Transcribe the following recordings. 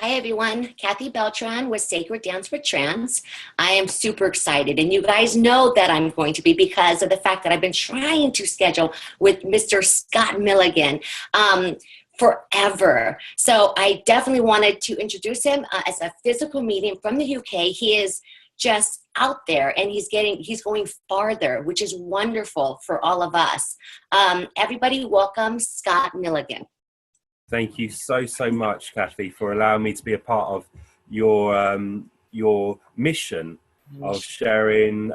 Hi everyone, Kathy Beltran with Sacred Dance for Trance. I am super excited, and you guys know that I'm going to be because of the fact that I've been trying to schedule with Mr. Scott Milligan forever. So I definitely wanted to introduce him as a physical medium from the UK. He is just out there, and he's going farther, which is wonderful for all of us. Everybody welcome Scott Milligan. Thank you so much, Kathy, for allowing me to be a part of your mission of sharing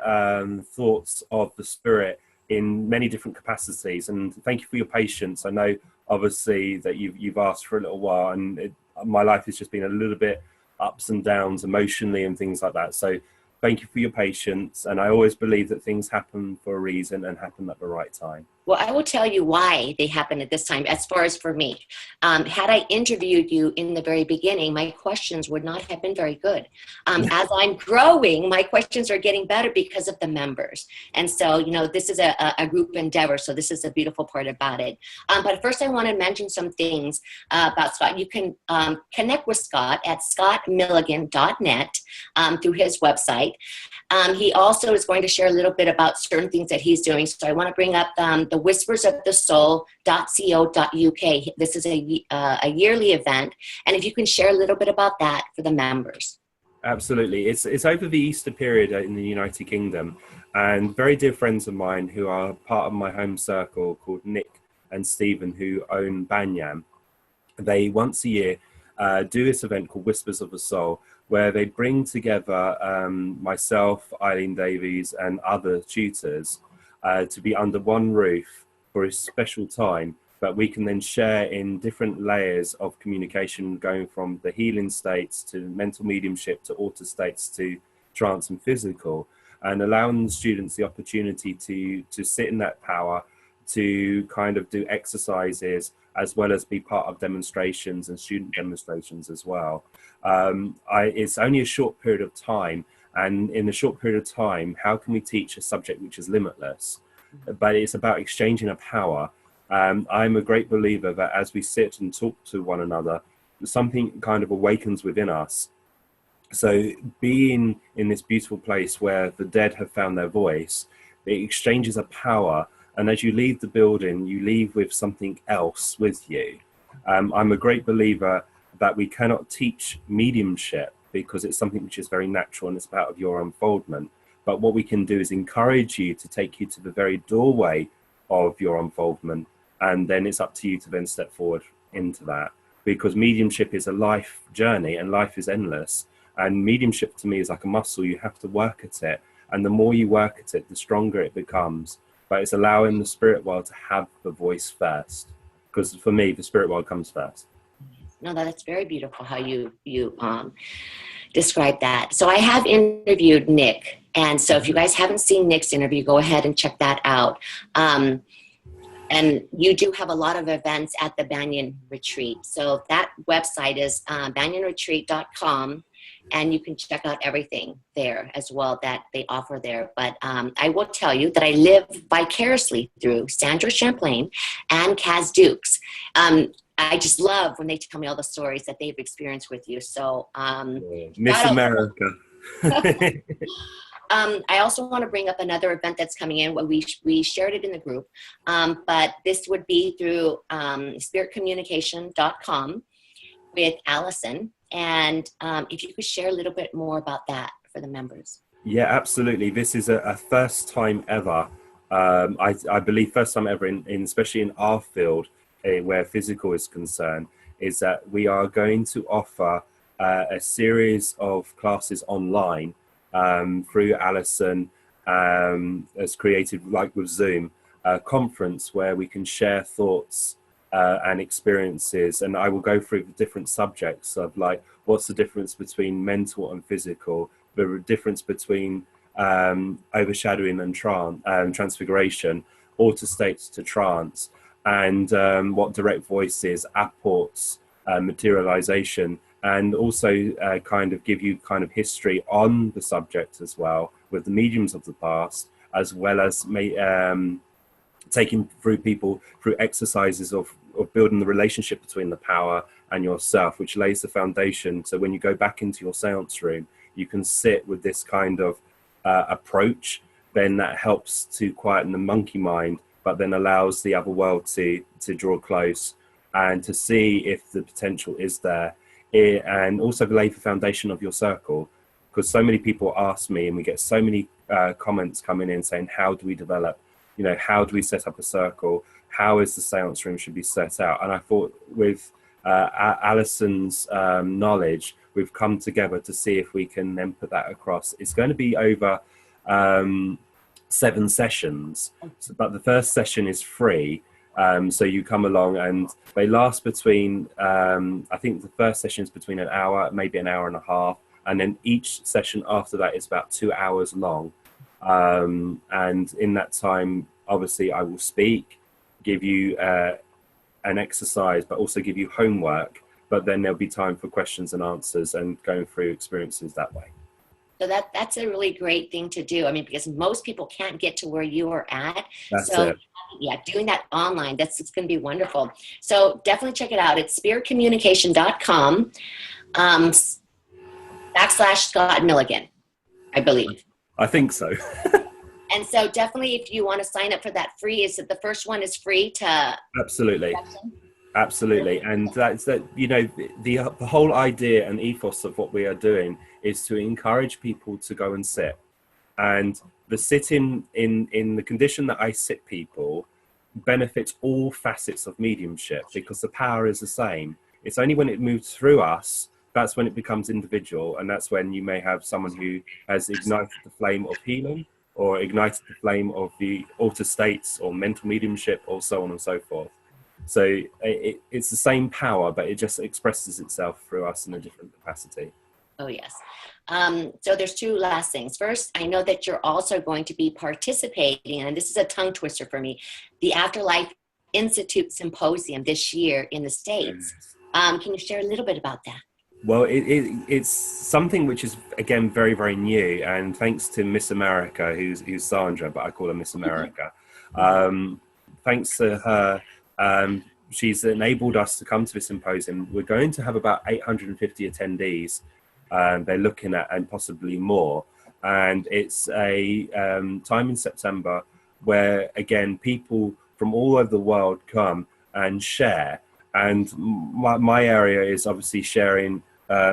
thoughts of the spirit in many different capacities. And thank you for your patience. I know, obviously, that you've asked for a little while, and my life has just been a little bit ups and downs emotionally and things like that. So thank you for your patience. And I always believe that things happen for a reason and happen at the right time. Well, I will tell you why they happen at this time. As far as for me, had I interviewed you in the very beginning, my questions would not have been very good. As I'm growing, my questions are getting better because of the members. And so, you know, this is a group endeavor. So this is a beautiful part about it. But first, I want to mention some things about Scott. You can connect with Scott at scottmilligan.net through his website. He also is going to share a little bit about certain things that he's doing. So I want to bring up the whispersofthesoul.co.uk. This is a yearly event, and if you can share a little bit about that for the members. Absolutely. It's over the Easter period in the United Kingdom, and very dear friends of mine who are part of my home circle called Nick and Stephen, who own Banyam, they once a year do this event called Whispers of the Soul, where they bring together myself, Eileen Davies, and other tutors to be under one roof for a special time that we can then share in different layers of communication, going from the healing states to mental mediumship to alter states to trance and physical, and allowing the students the opportunity to sit in that power, to kind of do exercises as well as be part of demonstrations and student demonstrations as well. It's only a short period of time, and in a short period of time, how can we teach a subject which is limitless? But it's about exchanging of power. I'm a great believer that as we sit and talk to one another, something kind of awakens within us. So being in this beautiful place where the dead have found their voice, it exchanges of power. And as you leave the building, you leave with something else with you. I'm a great believer that we cannot teach mediumship because it's something which is very natural and it's part of your unfoldment. But what we can do is encourage you to take you to the very doorway of your unfoldment. And then it's up to you to then step forward into that. Because mediumship is a life journey and life is endless. And mediumship to me is like a muscle. You have to work at it. And the more you work at it, the stronger it becomes. But it's allowing the spirit world to have the voice first. Because for me, the spirit world comes first. No, that's very beautiful how you describe that. So I have interviewed Nick. And so if you guys haven't seen Nick's interview, go ahead and check that out. And you do have a lot of events at the Banyan Retreat. So that website is banyanretreat.com. And you can check out everything there as well that they offer there. But I will tell you that I live vicariously through Sandra Champlain and Kaz Dukes. I just love when they tell me all the stories that they've experienced with you. So Miss America. I also want to bring up another event that's coming in. We shared it in the group, but this would be through spiritcommunication.com with Allison. And if you could share a little bit more about that for the members. Yeah, absolutely. This is a first time ever. I believe first time ever in especially in our field where physical is concerned, is that we are going to offer a series of classes online through Alison as created, like with Zoom, a conference where we can share thoughts and experiences, and I will go through the different subjects of like what's the difference between mental and physical, the difference between overshadowing and transfiguration, alter states to trance, and what direct voice is, apports, materialization, and also kind of give you kind of history on the subject as well with the mediums of the past, as well as taking through people through exercises of of building the relationship between the power and yourself, which lays the foundation. So when you go back into your seance room, you can sit with this kind of approach. Then that helps to quieten the monkey mind, but then allows the other world to draw close and to see if the potential is there, and also lay the foundation of your circle. Because so many people ask me, and we get so many comments coming in saying, how do we develop, how do we set up a circle? How is the seance room should be set out? And I thought with Alison's knowledge, we've come together to see if we can then put that across. It's going to be over 7 sessions, but the first session is free. So you come along and they last between, I think the first session is between an hour, maybe an hour and a half. And then each session after that is about 2 hours long. And in that time, obviously I will speak, give you an exercise, but also give you homework. But then there'll be time for questions and answers and going through experiences that way. So that's a really great thing to do. I mean, because most people can't get to where you are at. That's so it. Yeah, doing that online, it's going to be wonderful. So definitely check it out. It's spiritcommunication.com / Scott Milligan, I believe. I think so. And so definitely if you want to sign up for that free, is that the first one is free to... Absolutely. Absolutely. And that's that, the whole idea and ethos of what we are doing is to encourage people to go and sit. And the sitting in the condition that I sit people benefits all facets of mediumship, because the power is the same. It's only when it moves through us, that's when it becomes individual. And that's when you may have someone who has ignited the flame of healing, or ignited the flame of the altered states or mental mediumship, or so on and so forth. So it's the same power, but it just expresses itself through us in a different capacity. Oh, yes. So there's 2 last things. First, I know that you're also going to be participating, and this is a tongue twister for me, the Afterlife Institute Symposium this year in the States. Can you share a little bit about that? Well, it's something which is, again, very, very new. And thanks to Miss America, who's Sandra, but I call her Miss America. Thanks to her, she's enabled us to come to this symposium. We're going to have about 850 attendees. They're looking at, and possibly more. And it's a time in September where, again, people from all over the world come and share. And my area is obviously sharing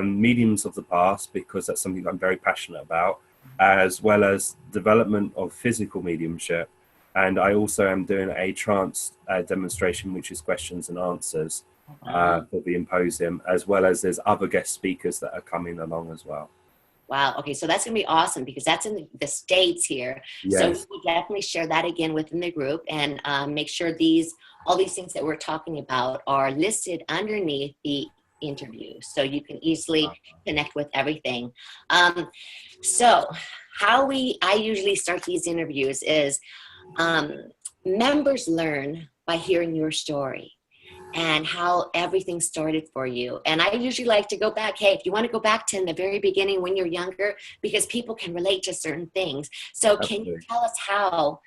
mediums of the past, because that's something I'm very passionate about, as well as development of physical mediumship. And I also am doing a trance demonstration, which is questions and answers for the symposium, as well as there's other guest speakers that are coming along as well. Wow. Okay. So that's going to be awesome, because that's in the States here. Yes. So we'll definitely share that again within the group, and make sure all these things that we're talking about are listed underneath the interview, so you can easily connect with everything. So how I usually start these interviews is members learn by hearing your story and how everything started for you. And I usually like to go back, hey, if you want to go back to in the very beginning when you're younger, because people can relate to certain things. So Can you tell us how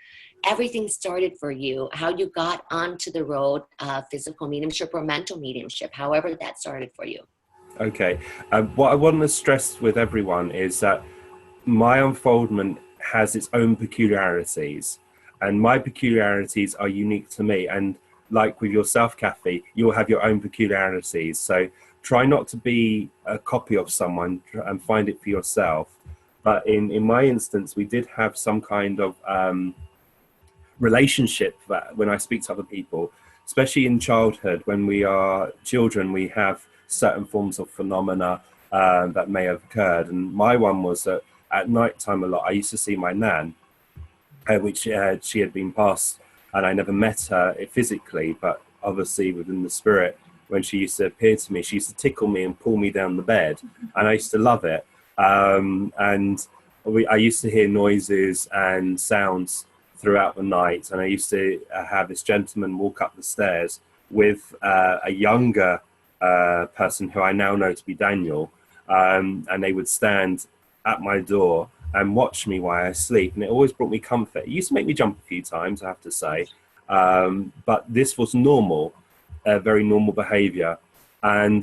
everything started for you, how you got onto the road of physical mediumship or mental mediumship, however that started for you? Okay. What I want to stress with everyone is that my unfoldment has its own peculiarities, and my peculiarities are unique to me. And like with yourself, Kathy, you'll have your own peculiarities. So try not to be a copy of someone and find it for yourself. But in my instance, we did have some kind of relationship that when I speak to other people, especially in childhood, when we are children, we have certain forms of phenomena that may have occurred. And my one was that at night time a lot, I used to see my nan, which she had been passed, and I never met her physically, but obviously within the spirit. When she used to appear to me, she used to tickle me and pull me down the bed, and I used to love it. And I used to hear noises and sounds throughout the night, and I used to have this gentleman walk up the stairs with a younger person who I now know to be Daniel, and they would stand at my door and watch me while I sleep, and it always brought me comfort. It used to make me jump a few times, I have to say, but this was normal. very normal behavior. And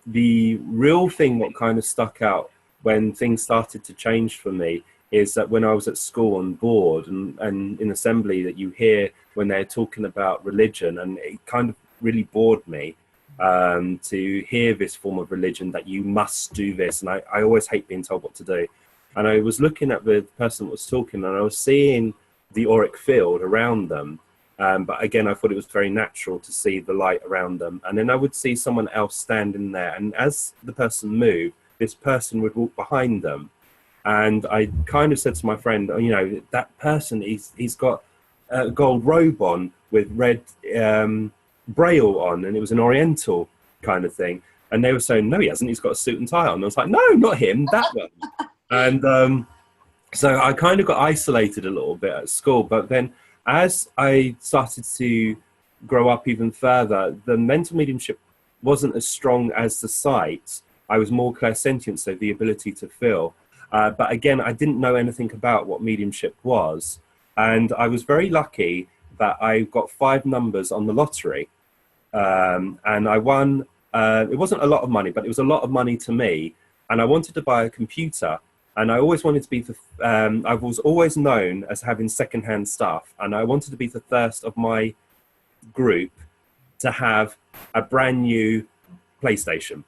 the real thing that kind of stuck out when things started to change for me is that when I was at school on board and in assembly, that you hear when they're talking about religion, and it kind of really bored me to hear this form of religion, that you must do this. And I always hate being told what to do. And I was looking at the person that was talking, and I was seeing the auric field around them. But again, I thought it was very natural to see the light around them. And then I would see someone else standing there. And as the person moved, this person would walk behind them. And I kind of said to my friend, you know, that person, he's got a gold robe on with red braille on, and it was an Oriental kind of thing. And they were saying, no, he hasn't. He's got a suit and tie on. And I was like, no, not him, that one. And so I kind of got isolated a little bit at school. But then as I started to grow up even further, the mental mediumship wasn't as strong as the sight. I was more clairsentient, so the ability to feel. But again, I didn't know anything about what mediumship was. And I was very lucky that I got 5 numbers on the lottery. And I won, it wasn't a lot of money, but it was a lot of money to me. And I wanted to buy a computer. And I always wanted to be I was always known as having secondhand stuff. And I wanted to be the first of my group to have a brand new PlayStation.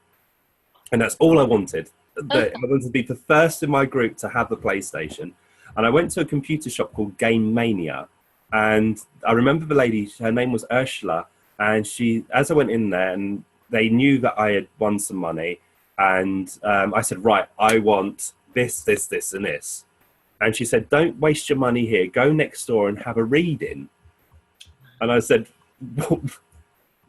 And that's all I wanted. I wanted to be the first in my group to have the PlayStation. And I went to a computer shop called Game Mania. And I remember the lady, her name was Ursula. And as I went in there, and they knew that I had won some money. And I said, right, I want this, this, this, and this. And she said, don't waste your money here. Go next door and have a reading. And I said,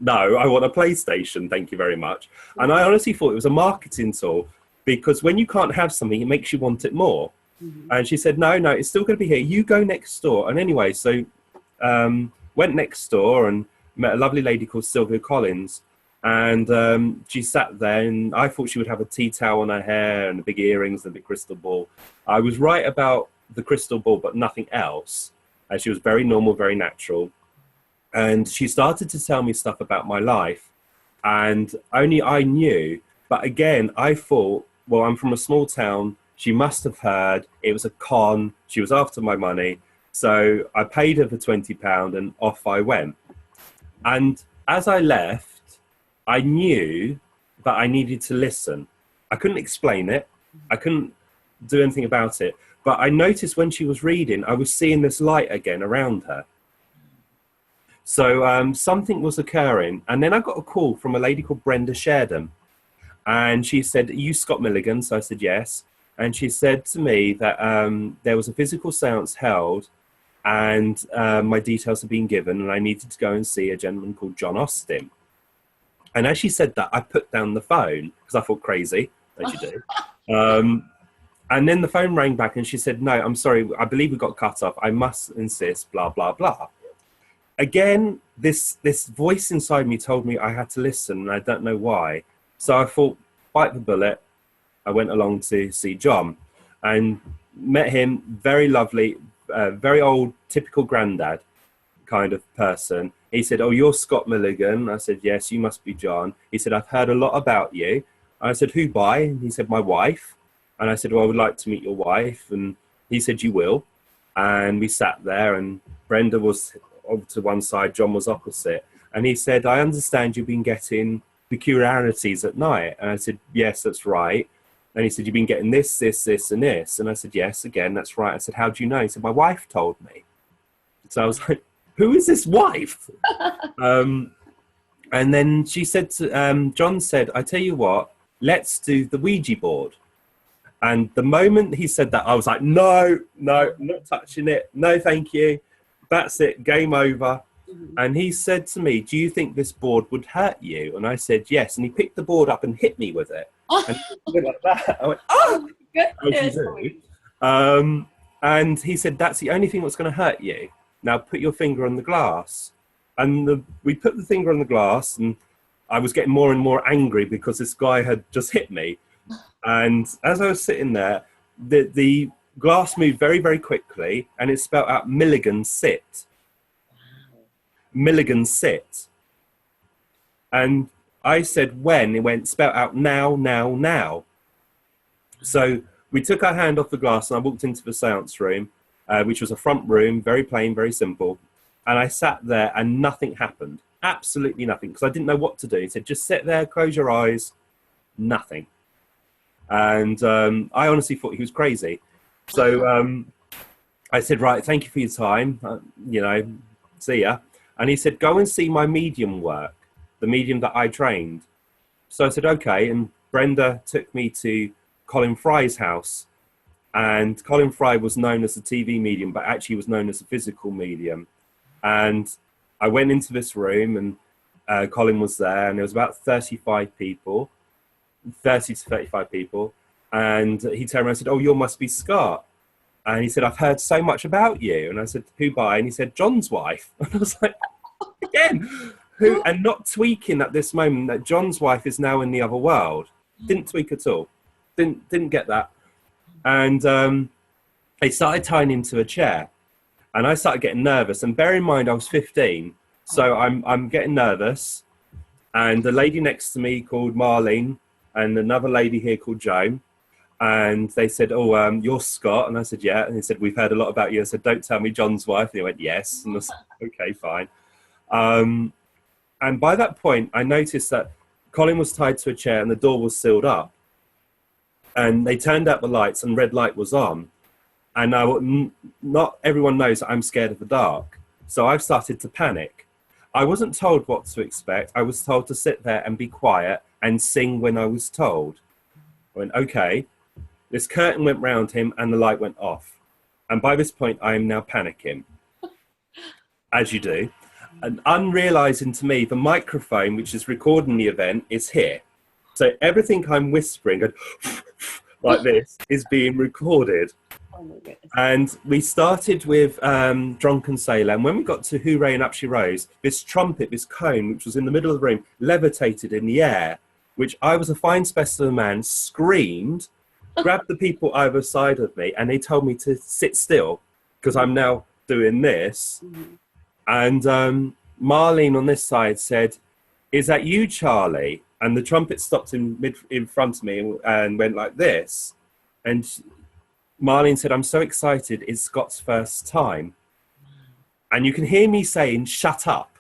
no, I want a PlayStation. Thank you very much. And I honestly thought it was a marketing tool, because when you can't have something, it makes you want it more. Mm-hmm. And she said, no, it's still going to be here. You go next door. And anyway, so went next door and met a lovely lady called Sylvia Collins. And she sat there, and I thought she would have a tea towel on her hair and the big earrings and the big crystal ball. I was right about the crystal ball, but nothing else. And she was very normal, very natural. And she started to tell me stuff about my life, and only I knew. But again, I thought, well, I'm from a small town. She must have heard. It was a con. She was after my money. So I paid her for £20 and off I went. And as I left, I knew that I needed to listen. I couldn't explain it. I couldn't do anything about it. But I noticed when she was reading, I was seeing this light again around her. So something was occurring. And then I got a call from a lady called Brenda Sheridan. And she said, are you Scott Milligan? So I said, yes. And she said to me that there was a physical seance held, and my details had been given, and I needed to go and see a gentleman called John Austin. And as she said that, I put down the phone, because I thought, crazy, as you do. And then the phone rang back, and she said, no, I'm sorry, I believe we got cut off. I must insist, blah, blah, blah. Again, this voice inside me told me I had to listen, and I don't know why. So I thought, bite the bullet. I went along to see John and met him, very lovely, very old, typical granddad kind of person. He said, oh, you're Scott Milligan. I said, yes, you must be John. He said, I've heard a lot about you. I said, who by? And he said, my wife. And I said, well, I would like to meet your wife. And he said, you will. And we sat there, and Brenda was to one side, John was opposite. And he said, I understand you've been getting peculiarities at night. And I said, yes, that's right. And he said, you've been getting this, this, this, and this. And I said, yes, again, that's right. I said, how do you know? He said, my wife told me. So I was like, who is this wife? And then she said, John said, I tell you what, let's do the Ouija board. And the moment he said that, I was like, no, not touching it. No, thank you. That's it. Game over. Mm-hmm. And he said to me, do you think this board would hurt you? And I said, yes. And he picked the board up and hit me with it. And he went like that. I went, oh, goodness. And he said, that's the only thing that's going to hurt you. Now put your finger on the glass. And we put the finger on the glass, and I was getting more and more angry because this guy had just hit me. And as I was sitting there, the glass moved very, very quickly, and it spelled out Milligan sit. Milligan sit. And I said, when? It went, spelt out now, now, now. So we took our hand off the glass and I walked into the seance room, which was a front room, very plain, very simple. And I sat there and nothing happened. Absolutely nothing, because I didn't know what to do. He said, just sit there, close your eyes. Nothing. And I honestly thought he was crazy. So I said, right, thank you for your time. You know, see ya. And he said, go and see my medium work, the medium that I trained. So I said, okay. And Brenda took me to Colin Fry's house. And Colin Fry was known as a TV medium, but actually was known as a physical medium. And I went into this room and Colin was there, and there was about 35 people, 30 to 35 people. And he turned around and said, oh, you must be Scott. And he said, I've heard so much about you. And I said, who by? And he said, John's wife. And I was like, again, who? And not tweaking at this moment that John's wife is now in the other world. Didn't tweak at all. Didn't get that. And they started tying into a chair. And I started getting nervous. And bear in mind, I was 15. So I'm getting nervous. And the lady next to me called Marlene, and another lady here called Joan. And they said, oh, you're Scott. And I said, yeah. And they said, we've heard a lot about you. I said, don't tell me John's wife. And they went, yes. And I was like, okay, fine. And by that point, I noticed that Colin was tied to a chair and the door was sealed up. And they turned out the lights and red light was on. And now not everyone knows that I'm scared of the dark. So I've started to panic. I wasn't told what to expect. I was told to sit there and be quiet and sing when I was told. I went, okay. This curtain went round him and the light went off. And by this point, I am now panicking, as you do. And unrealizing to me, the microphone, which is recording the event, is here. So everything I'm whispering like this is being recorded. Oh my goodness. And we started with Drunken Sailor. And when we got to Hooray and Up She Rose, this trumpet, this cone, which was in the middle of the room, levitated in the air, which I was a fine specimen of man, screamed, grabbed the people either side of me, and they told me to sit still because I'm now doing this. Mm-hmm. And Marlene on this side said, is that you, Charlie? And the trumpet stopped in front of me and went like this. And Marlene said, I'm so excited, it's Scott's first time. And you can hear me saying, shut up.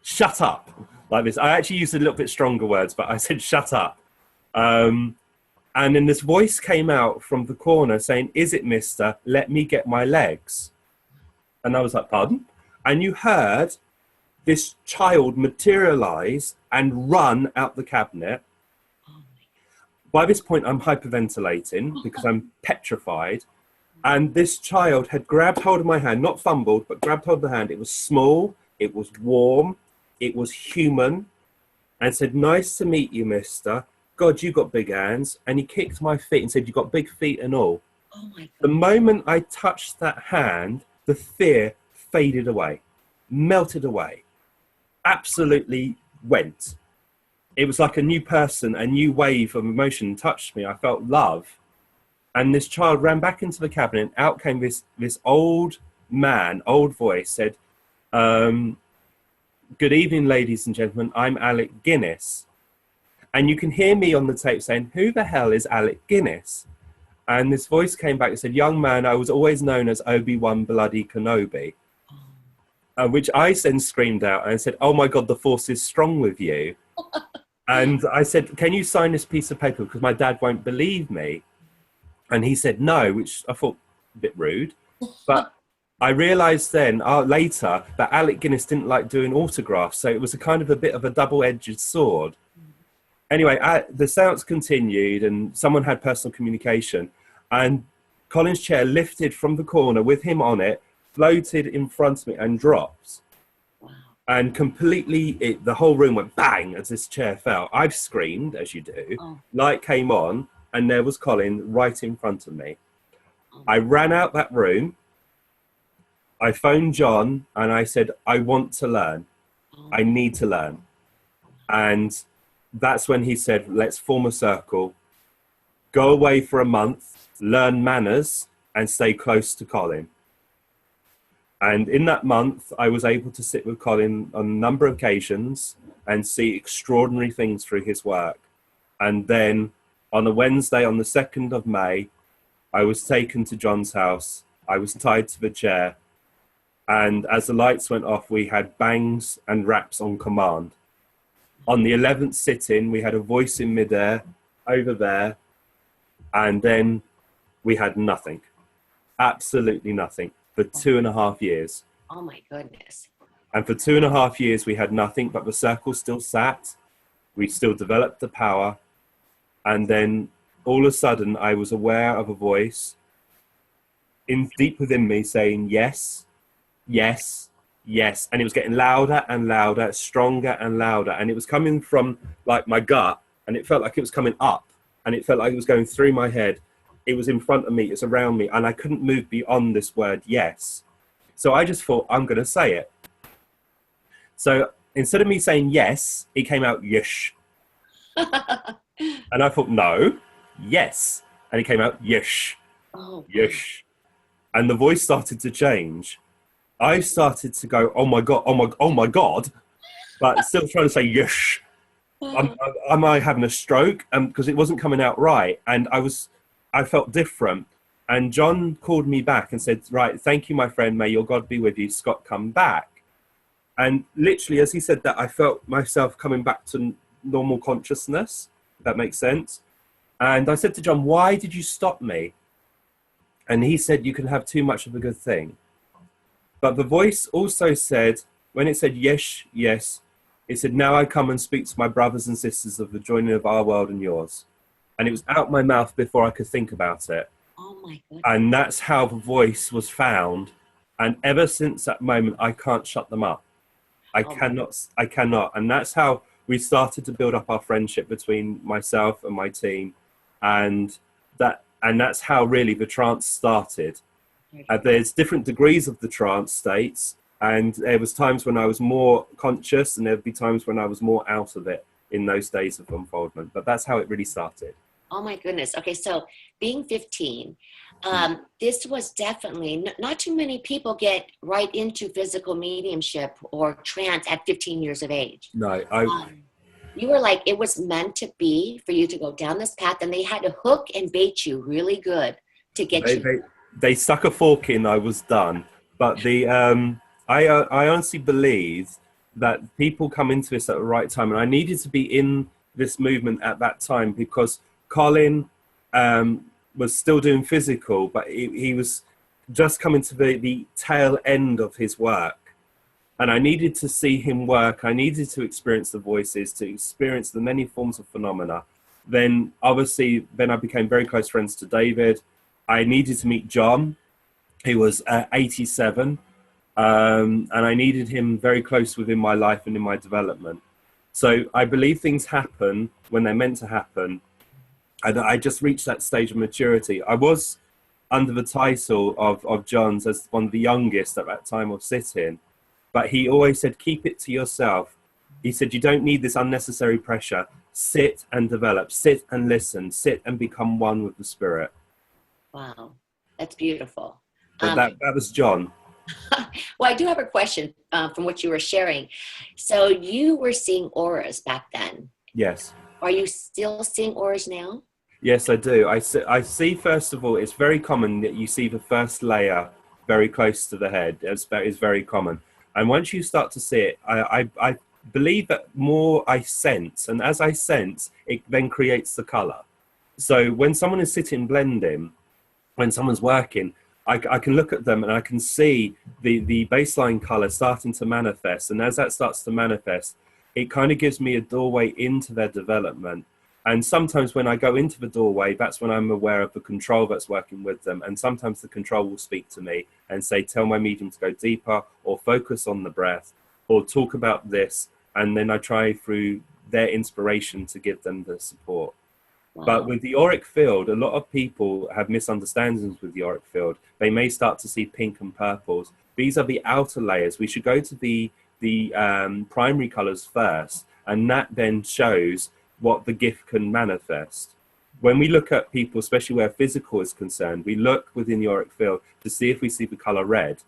Shut up. Like this. I actually used a little bit stronger words, but I said, shut up. And then this voice came out from the corner saying, is it, mister? Let me get my legs. And I was like, pardon? And you heard this child materialize and run out the cabinet. By this point, I'm hyperventilating because I'm petrified. And this child had grabbed hold of my hand, not fumbled, but grabbed hold of the hand. It was small, it was warm, it was human, and said, nice to meet you, mister. God, you got big hands. And he kicked my feet and said, you got big feet and all. Oh my God. The moment I touched that hand, the fear faded away, melted away, absolutely went. It was like a new person, a new wave of emotion touched me. I felt love. And this child ran back into the cabinet. Out came this old man, old voice, said, good evening, ladies and gentlemen. I'm Alec Guinness. And you can hear me on the tape saying, who the hell is Alec Guinness? And this voice came back and said, young man, I was always known as Obi-Wan Bloody Kenobi. Which I then screamed out and said, oh my God, the force is strong with you. And I said, can you sign this piece of paper because my dad won't believe me? And he said no, which I thought a bit rude. But I realised then later that Alec Guinness didn't like doing autographs. So it was a kind of a bit of a double-edged sword. Anyway, the seance continued and someone had personal communication. And Colin's chair lifted from the corner with him on it, floated in front of me and dropped. Wow. And completely, the whole room went bang as this chair fell. I've screamed, as you do. Oh. Light came on and there was Colin right in front of me. Oh. I ran out that room. I phoned John and I said, I want to learn. Oh. I need to learn. And that's when he said, let's form a circle, go away for a month, learn manners and stay close to Colin. And in that month, I was able to sit with Colin on a number of occasions and see extraordinary things through his work. And then on a Wednesday, on the 2nd of May, I was taken to John's house. I was tied to the chair. And as the lights went off, we had bangs and raps on command. On the 11th sit-in, we had a voice in midair over there. And then we had nothing. Absolutely nothing. For 2.5 years. Oh my goodness. And for 2.5 years, we had nothing, but the circle still sat. We still developed the power. And then all of a sudden, I was aware of a voice deep within me saying, yes, yes, yes. And it was getting louder and louder, stronger and louder. And it was coming from like my gut, and it felt like it was coming up, and it felt like it was going through my head. It was in front of me, it's around me, and I couldn't move beyond this word, yes. So I just thought, I'm going to say it. So instead of me saying yes, it came out yish. And I thought, no, yes. And it came out yish, yish. And the voice started to change. I started to go, oh my God, oh my God, but still trying to say yish. Am I having a stroke? Because it wasn't coming out right. And I felt different. And John called me back and said, right, thank you, my friend. May your God be with you. Scott, come back. And literally, as he said that, I felt myself coming back to normal consciousness, if that makes sense. And I said to John, why did you stop me? And he said, you can have too much of a good thing. But the voice also said, when it said yes, yes, it said, now I come and speak to my brothers and sisters of the joining of our world and yours. And it was out my mouth before I could think about it. Oh my goodness. And that's how the voice was found. And ever since that moment, I can't shut them up. I cannot. And that's how we started to build up our friendship between myself and my team. And that's how really the trance started. There's different degrees of the trance states. And there was times when I was more conscious, and there'd be times when I was more out of it in those days of unfoldment. But that's how it really started. Oh my goodness. Okay, so being 15, this was definitely, not too many people get right into physical mediumship or trance at 15 years of age. No, you were like, it was meant to be for you to go down this path, and they had to hook and bait you really good to get you. They stuck a fork in, I was done. But I honestly believe that people come into this at the right time, and I needed to be in this movement at that time because Colin was still doing physical, but he was just coming to the tail end of his work. And I needed to see him work. I needed to experience the voices, to experience the many forms of phenomena. Then obviously, I became very close friends to David. I needed to meet John, who was 87. And I needed him very close within my life and in my development. So I believe things happen when they're meant to happen. And I just reached that stage of maturity. I was under the title of John's as one of the youngest at that time of sit-in. But he always said, keep it to yourself. He said, you don't need this unnecessary pressure. Sit and develop, sit and listen, sit and become one with the spirit. Wow, that's beautiful. But that was John. Well, I do have a question from what you were sharing. So you were seeing auras back then. Yes. Are you still seeing auras now? Yes, I do. I see, first of all, it's very common that you see the first layer very close to the head. It's very common. And once you start to see it, I believe that more I sense. And as I sense, it then creates the color. So when someone is sitting blending, when someone's working, I can look at them and I can see the baseline color starting to manifest. And as that starts to manifest, it kind of gives me a doorway into their development. And sometimes when I go into the doorway, that's when I'm aware of the control that's working with them. And sometimes the control will speak to me and say, tell my medium to go deeper, or focus on the breath, or talk about this. And then I try through their inspiration to give them the support. Wow. But with the auric field, a lot of people have misunderstandings with the auric field. They may start to see pink and purples. These are the outer layers. We should go to the primary colors first, and that then shows what the gift can manifest. When we look at people, especially where physical is concerned, we look within the auric field to see if we see the color red.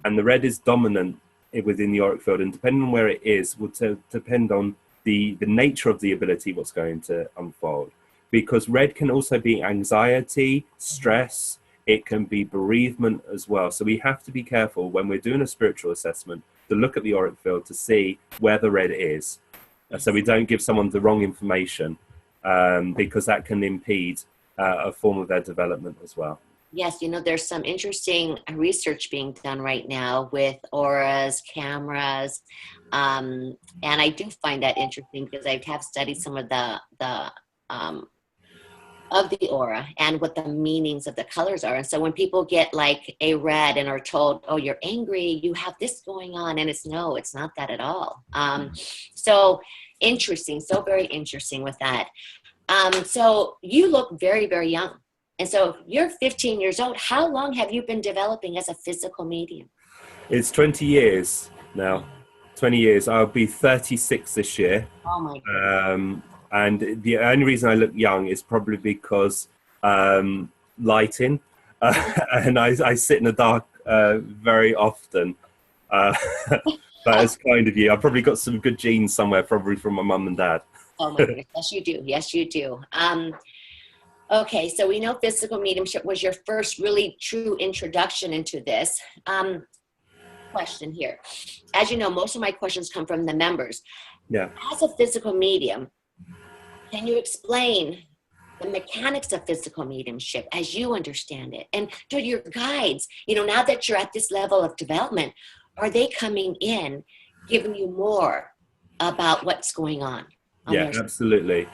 And the red is dominant within the auric field, and depending on where it is will depend on the nature of the ability, what's going to unfold. Because red can also be anxiety, stress, it can be bereavement as well. So we have to be careful when we're doing a spiritual assessment to look at the auric field to see where the red is. So we don't give someone the wrong information, because that can impede a form of their development as well. Yes, you know, there's some interesting research being done right now with auras, cameras, and I do find that interesting because I have studied some of the of the aura and what the meanings of the colors are. And so when people get like a red and are told, oh, you're angry, you have this going on, and it's not that at all. So interesting, so very interesting with that. So you look very, very young. And so you're 15 years old. How long have you been developing as a physical medium? It's 20 years now. 20 years. I'll be 36 this year. Oh my goodness. And the only reason I look young is probably because lighting. And I sit in the dark very often. But it's kind of you. I've probably got some good genes somewhere, probably from my mum and dad. Oh my goodness. Yes, you do. Yes, you do. Okay, so we know physical mediumship was your first really true introduction into this. Question here. As you know, most of my questions come from the members. Yeah. As a physical medium, can you explain the mechanics of physical mediumship as you understand it? And do your guides, you know, now that you're at this level of development, are they coming in, giving you more about what's going on? Yeah, absolutely.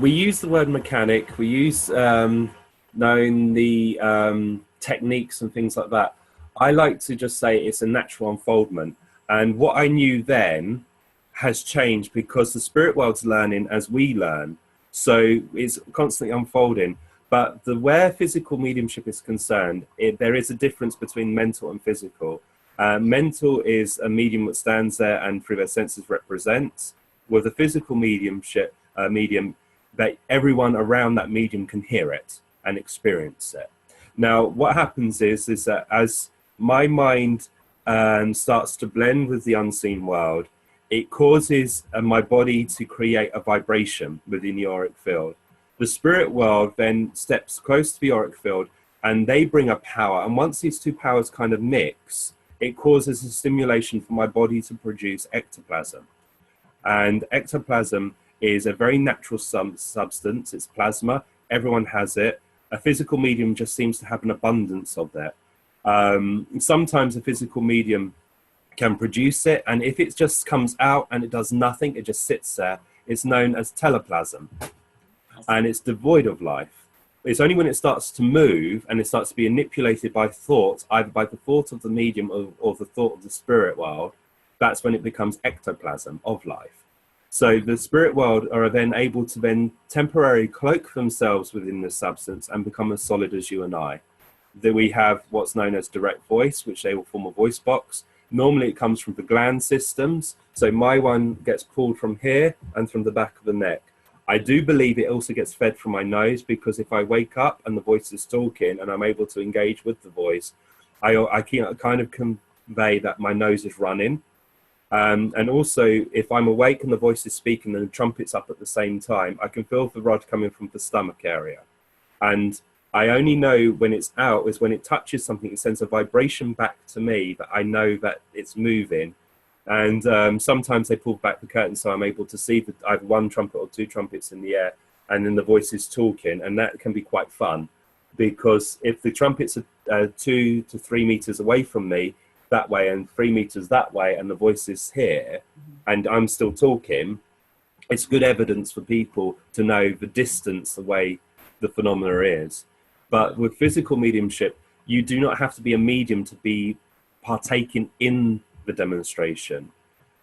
We use the word mechanic. We use knowing the techniques and things like that. I like to just say it's a natural unfoldment. And what I knew then has changed because the spirit world's learning as we learn. So it's constantly unfolding. But where physical mediumship is concerned, there is a difference between mental and physical. Mental is a medium that stands there and through their senses represents. With a physical medium, that everyone around that medium can hear it and experience it. Now, what happens is that as my mind starts to blend with the unseen world, it causes my body to create a vibration within the auric field. The spirit world then steps close to the auric field and they bring a power. And once these two powers kind of mix, it causes a stimulation for my body to produce ectoplasm. And ectoplasm is a very natural substance. It's plasma. Everyone has it. A physical medium just seems to have an abundance of that. Sometimes a physical medium can produce it, and if it just comes out and it does nothing, it just sits there, it's known as teleplasm, and it's devoid of life. It's only when it starts to move and it starts to be manipulated by thought, either by the thought of the medium or the thought of the spirit world, that's when it becomes ectoplasm of life. So the spirit world are then able to then temporarily cloak themselves within the substance and become as solid as you and I. Then we have what's known as direct voice, which they will form a voice box. Normally it comes from the gland systems. So my one gets pulled from here and from the back of the neck. I do believe it also gets fed from my nose, because if I wake up and the voice is talking and I'm able to engage with the voice, I can kind of convey that my nose is running. And also, if I'm awake and the voice is speaking and the trumpet's up at the same time, I can feel the rod coming from the stomach area. And I only know when it's out is when it touches something, it sends a vibration back to me that I know that it's moving. And sometimes they pull back the curtain so I'm able to see that I have one trumpet or two trumpets in the air, and then the voice is talking, and that can be quite fun. Because if the trumpets are 2 to 3 meters away from me, that way, and 3 meters that way, and the voice is here, and I'm still talking, it's good evidence for people to know the distance away the phenomena is. But with physical mediumship, you do not have to be a medium to be partaking in the demonstration.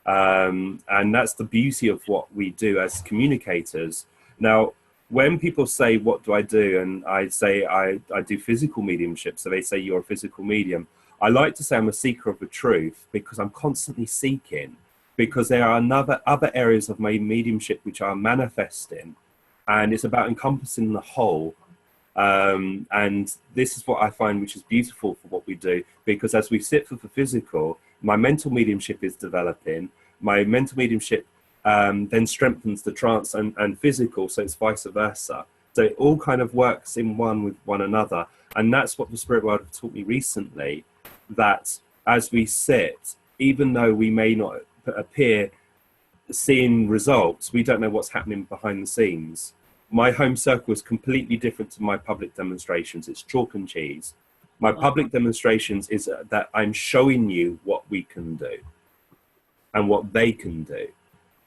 And that's the beauty of what we do as communicators. Now, when people say, what do? And I say, I do physical mediumship. So they say, you're a physical medium. I like to say I'm a seeker of the truth, because I'm constantly seeking, because there are other areas of my mediumship which are manifesting, and it's about encompassing the whole. And this is what I find which is beautiful for what we do, because as we sit for the physical, my mental mediumship is developing. My mental mediumship then strengthens the trance and physical, so it's vice versa. So it all kind of works in one with one another. And that's what the spirit world have taught me recently, that as we sit, even though we may not appear seeing results, we don't know what's happening behind the scenes. My home circle is completely different to my public demonstrations. It's chalk and cheese. My public demonstrations is that I'm showing you what we can do and what they can do.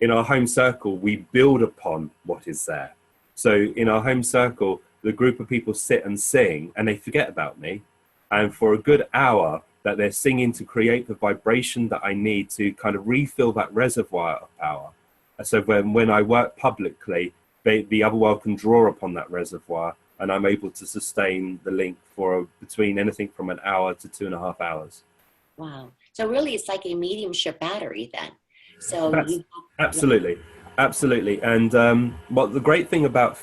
In our home circle, we build upon what is there. So in our home circle, the group of people sit and sing and they forget about me. And for a good hour that they're singing to create the vibration that I need to kind of refill that reservoir of power. So when I work publicly, the other world can draw upon that reservoir, and I'm able to sustain the link for between anything from an hour to 2.5 hours. Wow. So really it's like a mediumship battery then. So absolutely. And what the great thing about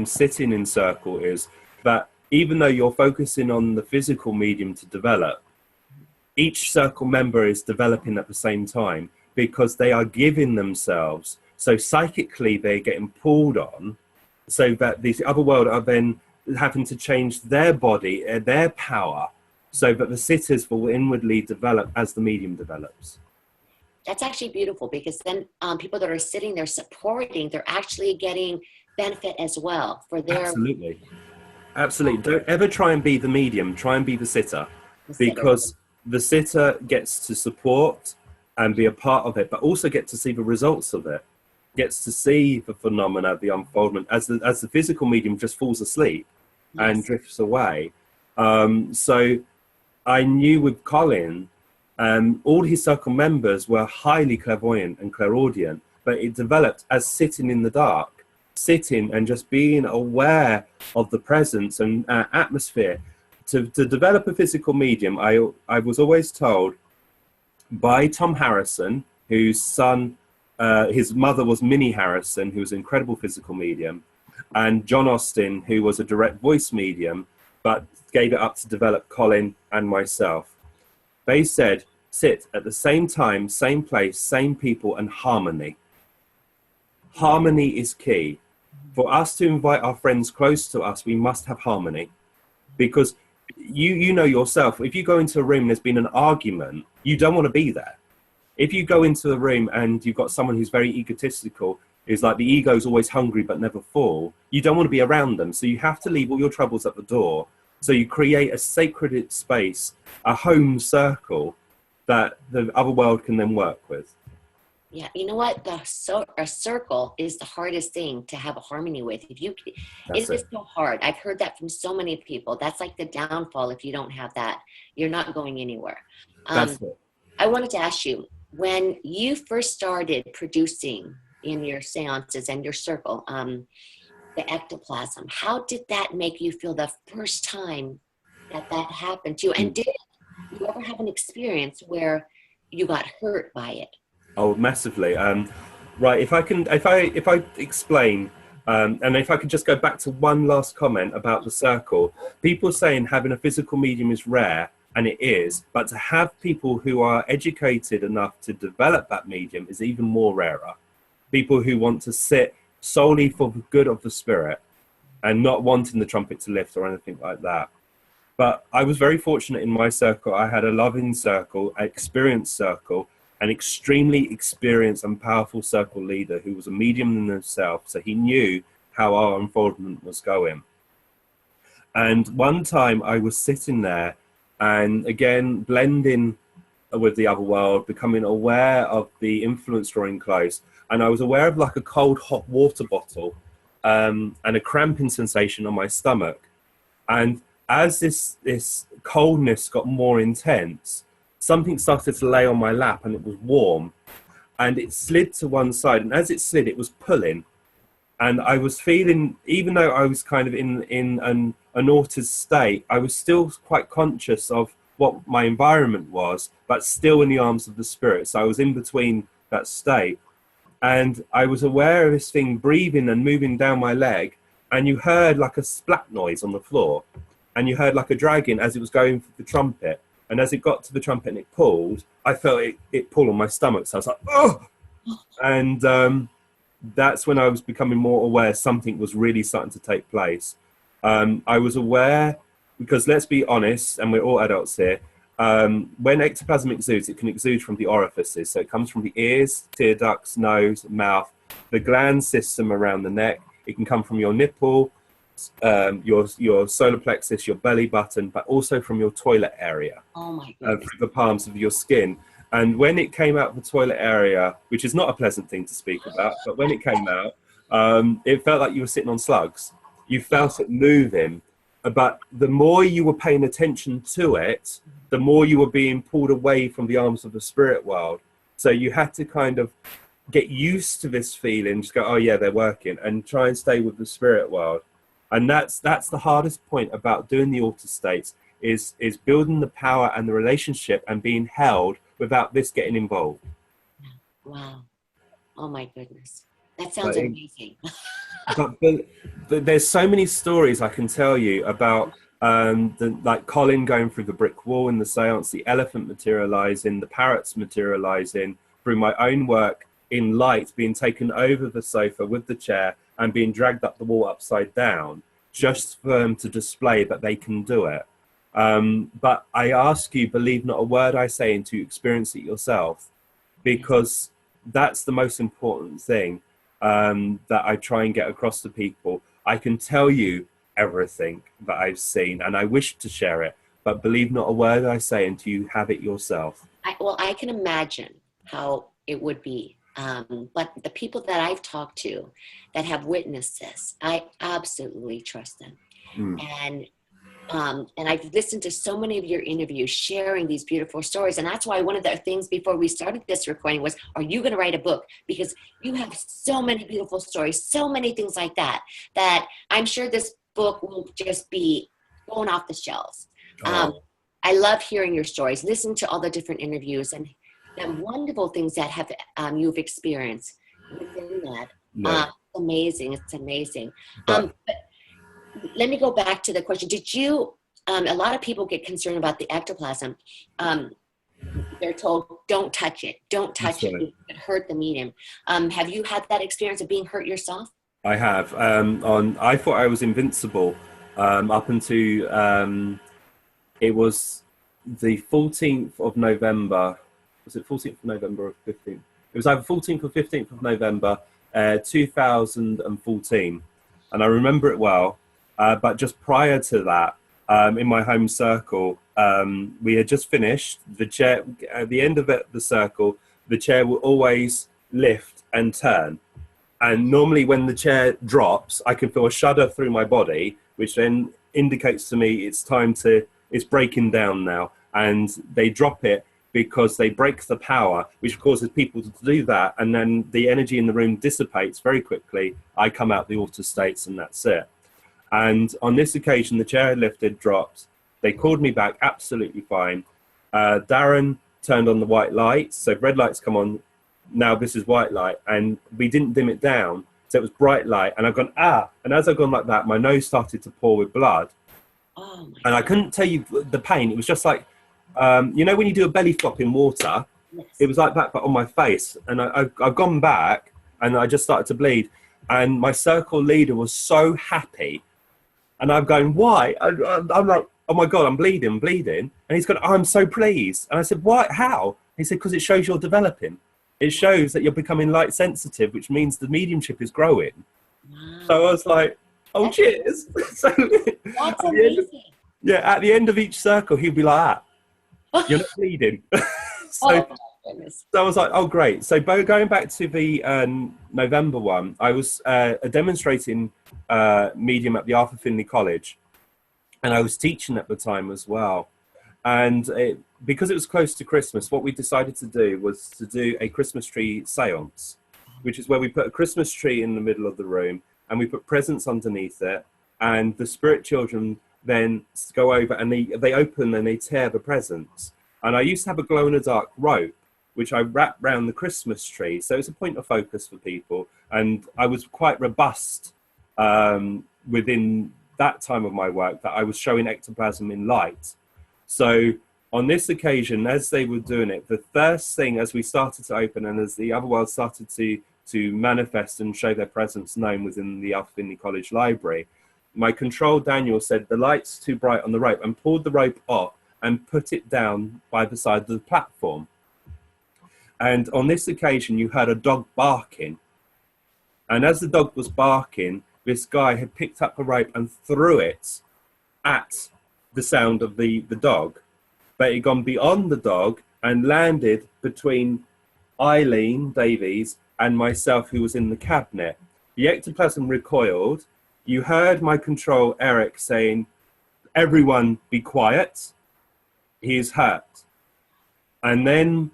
sitting in circle is that even though you're focusing on the physical medium to develop, each circle member is developing at the same time, because they are giving themselves. So psychically they're getting pulled on, so that the other world are then having to change their body, their power, so that the sitters will inwardly develop as the medium develops. That's actually beautiful, because then people that are sitting there supporting, they're actually getting benefit as well for their... Absolutely. Don't ever try and be the medium, try and be the sitter. Because the sitter gets to support and be a part of it, but also get to see the results of it, gets to see the phenomena, the unfoldment, as the physical medium just falls asleep and drifts away. So I knew with Colin, all his circle members were highly clairvoyant and clairaudient, but it developed as sitting in the dark, sitting and just being aware of the presence and atmosphere. To develop a physical medium, I was always told by Tom Harrison, whose son, his mother was Minnie Harrison, who was an incredible physical medium, and John Austin, who was a direct voice medium, but gave it up to develop Colin and myself. They said, sit at the same time, same place, same people, and harmony. Harmony is key. For us to invite our friends close to us, we must have harmony. Because you know yourself, if you go into a room and there's been an argument, you don't want to be there. If you go into the room and you've got someone who's very egotistical, is like the ego's always hungry but never full, you don't want to be around them. So you have to leave all your troubles at the door. So you create a sacred space, a home circle that the other world can then work with. Yeah, you know what? A circle is the hardest thing to have a harmony with. It is so hard. I've heard that from so many people. That's like the downfall. If you don't have that, you're not going anywhere. That's it. I wanted to ask you, when you first started producing in your seances and your circle, the ectoplasm, how did that make you feel the first time that happened to you? And did you ever have an experience where you got hurt by it? Oh, massively. Right. If I explain, and if I could just go back to one last comment about the circle, people saying having a physical medium is rare, and it is, but to have people who are educated enough to develop that medium is even more rarer. People who want to sit solely for the good of the spirit and not wanting the trumpet to lift or anything like that. But I was very fortunate in my circle. I had a loving circle, an experienced circle, an extremely experienced and powerful circle leader who was a medium in himself, so he knew how our unfoldment was going. And one time I was sitting there and again blending with the other world, becoming aware of the influence drawing close, and I was aware of like a cold hot water bottle and a cramping sensation on my stomach. And as this coldness got more intense, something started to lay on my lap, and it was warm, and it slid to one side, and as it slid, it was pulling, and I was feeling, even though I was kind of in an altered state, I was still quite conscious of what my environment was, but still in the arms of the spirit. So I was in between that state, and I was aware of this thing breathing and moving down my leg, and you heard like a splat noise on the floor, and you heard like a dragging as it was going for the trumpet. And as it got to the trumpet and it pulled, I felt it pull on my stomach. So I was like, oh! And that's when I was becoming more aware something was really starting to take place. I was aware, because let's be honest, and we're all adults here, when ectoplasm exudes, it can exude from the orifices. So it comes from the ears, tear ducts, nose, mouth, the gland system around the neck. It can come from your nipple, your solar plexus, your belly button, but also from your toilet area. Oh my goodness. Through the palms of your skin. And when it came out of the toilet area, which is not a pleasant thing to speak about, but when it came out, it felt like you were sitting on slugs. You felt it moving, but the more you were paying attention to it, the more you were being pulled away from the arms of the spirit world. So you had to kind of get used to this feeling, just go, oh yeah, they're working, and try and stay with the spirit world. And that's the hardest point about doing the alter states, is building the power and the relationship and being held without this getting involved. Wow. Oh my goodness. That sounds amazing. but there's so many stories I can tell you about, like Colin going through the brick wall in the seance, the elephant materializing, the parrots materializing, through my own work in light, being taken over the sofa with the chair and being dragged up the wall upside down, just for them to display that they can do it. But I ask you, believe not a word I say, and to experience it yourself, because that's the most important thing that I try and get across to people. I can tell you everything that I've seen, and I wish to share it, but believe not a word I say until you have it yourself. Well, I can imagine how it would be. But the people that I've talked to that have witnessed this, I absolutely trust them. And I've listened to so many of your interviews sharing these beautiful stories. And that's why one of the things before we started this recording was, are you going to write a book? Because you have so many beautiful stories, so many things like that, that I'm sure this book will just be going off the shelves. I love hearing your stories, listen to all the different interviews and the wonderful things that have you've experienced within that. Yeah. Amazing. It's amazing. But let me go back to the question. Did you, a lot of people get concerned about the ectoplasm. They're told, don't touch it. Don't touch it. It could hurt the medium. Have you had that experience of being hurt yourself? I have. I thought I was invincible up until it was the 14th of November. Was it 14th of November or 15th? It was either 14th or 15th of November, 2014. And I remember it well. But just prior to that, in my home circle, we had just finished the chair. At the end of the circle, the chair will always lift and turn. And normally when the chair drops, I can feel a shudder through my body, which then indicates to me it's breaking down now. And they drop it because they break the power, which causes people to do that. And then the energy in the room dissipates very quickly. I come out the alter states and that's it. And on this occasion, the chair had lifted, dropped. They called me back, absolutely fine. Darren turned on the white lights. So red lights come on. Now this is white light. And we didn't dim it down. So it was bright light. And I've gone, ah. And as I've gone like that, my nose started to pour with blood. Oh my and I couldn't tell you the pain. It was just like, you know, when you do a belly flop in water, Yes. It was like that, but on my face. And I've gone back and I just started to bleed. And my circle leader was so happy. And I'm going, why? I'm like, oh my God, I'm bleeding. And he's going, oh, I'm so pleased. And I said, why? How? He said, because it shows you're developing. It shows that you're becoming light sensitive, which means the mediumship is growing. Wow. So I was like, oh, cheers. So, That's amazing. at the end of each circle, he'd be like, you're not bleeding. So Oh my goodness. I was like, oh, great. So going back to the November one, I was a demonstrating medium at the Arthur Findlay College. And I was teaching at the time as well. And because it was close to Christmas, what we decided to do was to do a Christmas tree seance, which is where we put a Christmas tree in the middle of the room and we put presents underneath it. And the spirit children then go over and they open and they tear the presents. And I used to have a glow-in-the-dark rope, which I wrapped around the Christmas tree. So it's a point of focus for people. And I was quite robust within that time of my work that I was showing ectoplasm in light. So on this occasion, as they were doing it, the first thing, as we started to open and as the other world started to manifest and show their presence known within the Alpha Finney College library, my control Daniel said the light's too bright on the rope, and pulled the rope off and put it down by the side of the platform. And on this occasion, you heard a dog barking. And as the dog was barking, this guy had picked up a rope and threw it at the sound of the dog. But it had gone beyond the dog and landed between Eileen Davies and myself, who was in the cabinet. The ectoplasm recoiled. You heard my control, Eric, saying, "Everyone be quiet. He is hurt." And then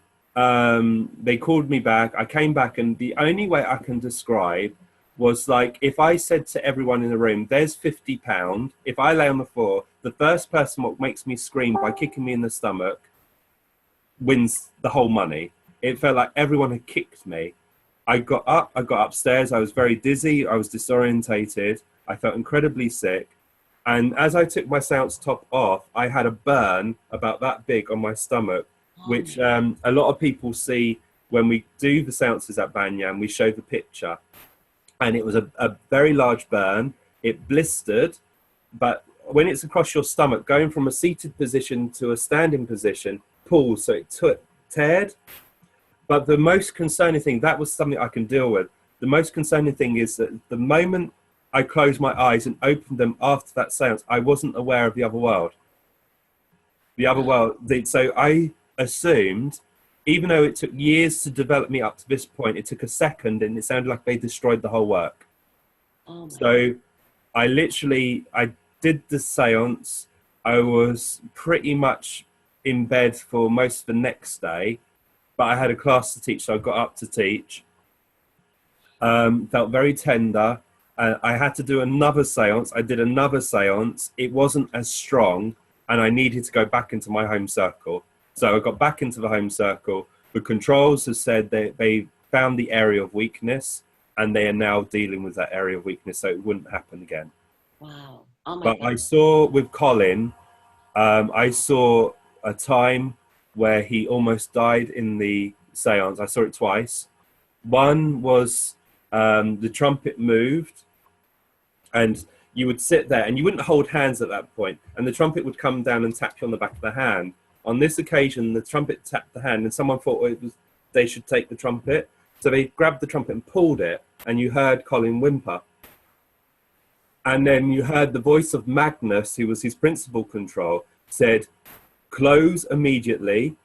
they called me back. I came back, and the only way I can describe was like if I said to everyone in the room, "There's £50. If I lay on the floor, the first person what makes me scream by kicking me in the stomach wins the whole money." It felt like everyone had kicked me. I got up, I got upstairs. I was very dizzy. I was disorientated. I felt incredibly sick. And as I took my seance top off, I had a burn about that big on my stomach, which a lot of people see when we do the seances at Banyam. We show the picture. And it was a very large burn. It blistered, but when it's across your stomach, going from a seated position to a standing position, pulls, so it teared. But the most concerning thing, that was something I can deal with. The most concerning thing is that the moment I closed my eyes and opened them after that seance, I wasn't aware of the other world. The other world, so I assumed, even though it took years to develop me up to this point, it took a second and it sounded like they destroyed the whole work. So I did the seance. I was pretty much in bed for most of the next day, but I had a class to teach, so I got up to teach. Felt very tender. I had to do another seance. I did another seance. It wasn't as strong, and I needed to go back into my home circle. So I got back into the home circle. The controls have said they found the area of weakness, and they are now dealing with that area of weakness, so it wouldn't happen again. Wow. Oh my But God. I saw with Colin, I saw a time where he almost died in the seance. I saw it twice. One was the trumpet moved, and you would sit there and you wouldn't hold hands at that point, and the trumpet would come down and tap you on the back of the hand. On this occasion, the trumpet tapped the hand, and someone thought they should take the trumpet. So they grabbed the trumpet and pulled it, and you heard Colin whimper. And then you heard the voice of Magnus, who was his principal control, said, "Close immediately,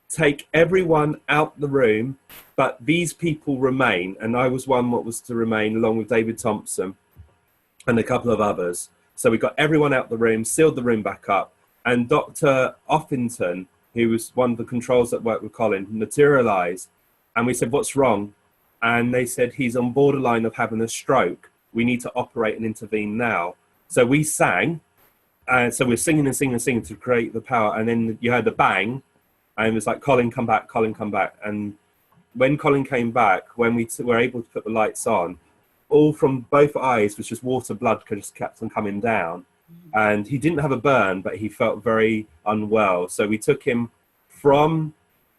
take everyone out the room, but these people remain." And I was one what was to remain, along with David Thompson and a couple of others. So we got everyone out the room, sealed the room back up, and Dr. Offington, who was one of the controls that worked with Colin, materialized. And we said, "What's wrong?" And they said, "He's on borderline of having a stroke. We need to operate and intervene now." So we sang. So we're singing and singing and singing to create the power. And then you heard the bang. And it was like, "Colin, come back, Colin, come back." And when Colin came back, when we were able to put the lights on, all from both eyes was just water, blood just kept on coming down. And he didn't have a burn, but he felt very unwell. So we took him from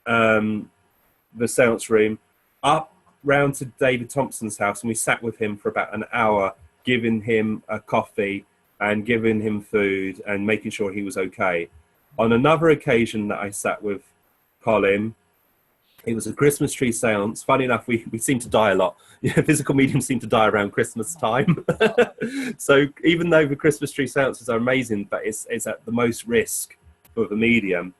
the seance room up round to David Thompson's house, and we sat with him for about an hour, giving him a coffee and giving him food and making sure he was okay. On another occasion that I sat with Colin, it was a Christmas tree seance. Funny enough, we seem to die a lot. Physical mediums seem to die around Christmas time. So even though the Christmas tree seances are amazing, but it's at the most risk for the medium.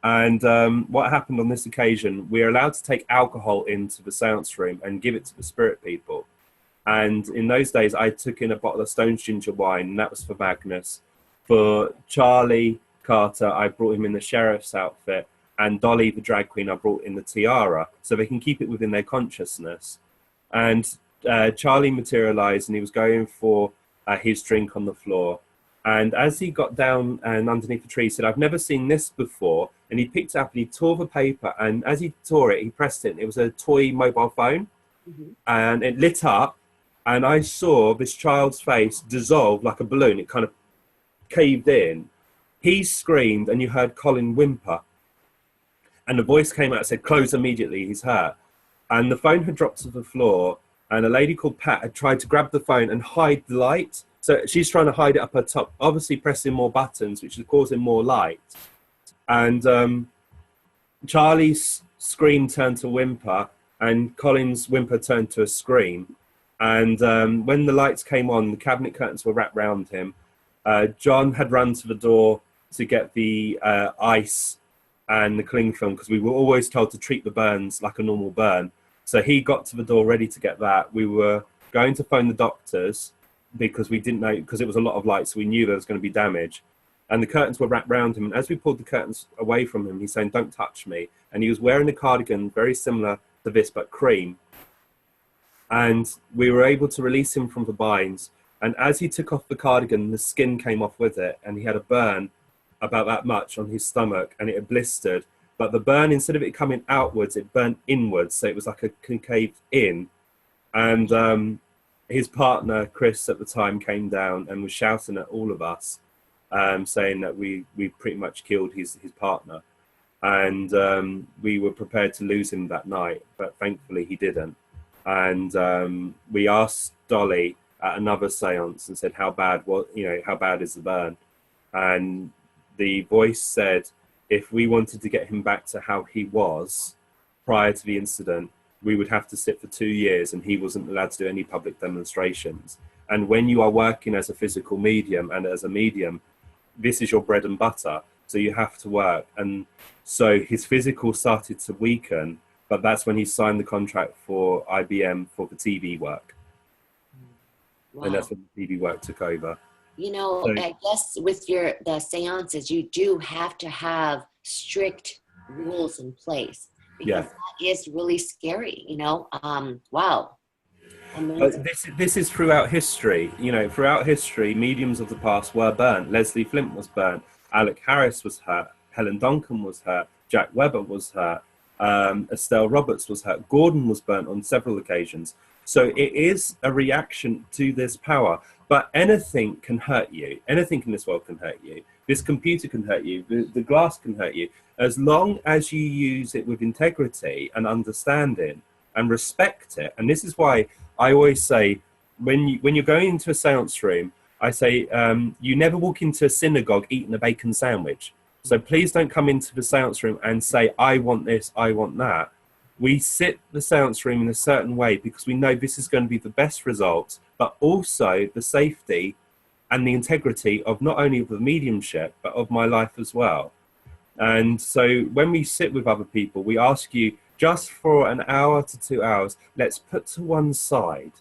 And what happened on this occasion, we are allowed to take alcohol into the seance room and give it to the spirit people. And in those days, I took in a bottle of Stone's ginger wine, and that was for Magnus. For Charlie Carter, I brought him in the sheriff's outfit, and Dolly, the drag queen, I brought in the tiara, so they can keep it within their consciousness. And Charlie materialized, and he was going for his drink on the floor. And as he got down and underneath the tree, he said, "I've never seen this before." And he picked it up and he tore the paper. And as he tore it, he pressed it. And it was a toy mobile phone. Mm-hmm. And it lit up. and I saw this child's face dissolve like a balloon. It kind of caved in. He screamed, and you heard Colin whimper. And the voice came out and said, "Close immediately, he's hurt." And the phone had dropped to the floor, and a lady called Pat had tried to grab the phone and hide the light. So she's trying to hide it up her top, obviously pressing more buttons, which is causing more light. And Charlie's scream turned to whimper, and Colin's whimper turned to a scream. And when the lights came on, the cabinet curtains were wrapped round him. John had run to the door to get the ice and the cling film, because we were always told to treat the burns like a normal burn. So he got to the door ready to get that. We were going to phone the doctors because we didn't know, because it was a lot of light, so we knew there was going to be damage. And the curtains were wrapped around him. And as we pulled the curtains away from him, he's saying, "Don't touch me." And he was wearing a cardigan very similar to this, but cream. And we were able to release him from the binds. And as he took off the cardigan, the skin came off with it. And he had a burn about that much on his stomach, and it had blistered. But the burn, instead of it coming outwards, it burned inwards. So it was like a concave in. And his partner, Chris, at the time came down and was shouting at all of us, saying that we pretty much killed his partner. And we were prepared to lose him that night, but thankfully he didn't. And we asked Dolly at another seance and said, how bad is the burn? And the voice said, if we wanted to get him back to how he was prior to the incident, we would have to sit for 2 years, and he wasn't allowed to do any public demonstrations. And when you are working as a physical medium and as a medium, this is your bread and butter. So you have to work. And so his physical started to weaken, but that's when he signed the contract for IBM for the TV work. Wow. And that's when the TV work took over. You know, so, I guess with the seances, you do have to have strict rules in place, because that is really scary, you know. Wow. This is throughout history. You know, throughout history, mediums of the past were burnt. Leslie Flint was burnt. Alec Harris was hurt. Helen Duncan was hurt. Jack Webber was hurt. Estelle Roberts was hurt. Gordon was burnt on several occasions. So it is a reaction to this power. But anything can hurt you. Anything in this world can hurt you. This computer can hurt you. The glass can hurt you. As long as you use it with integrity and understanding and respect it. And this is why I always say, when you're going into a seance room, I say, you never walk into a synagogue eating a bacon sandwich. So please don't come into the seance room and say, I want this, I want that. We sit the seance room in a certain way because we know this is going to be the best results, but also the safety and the integrity of not only the mediumship, but of my life as well. And so when we sit with other people, we ask you, just for an hour to 2 hours, let's put to one side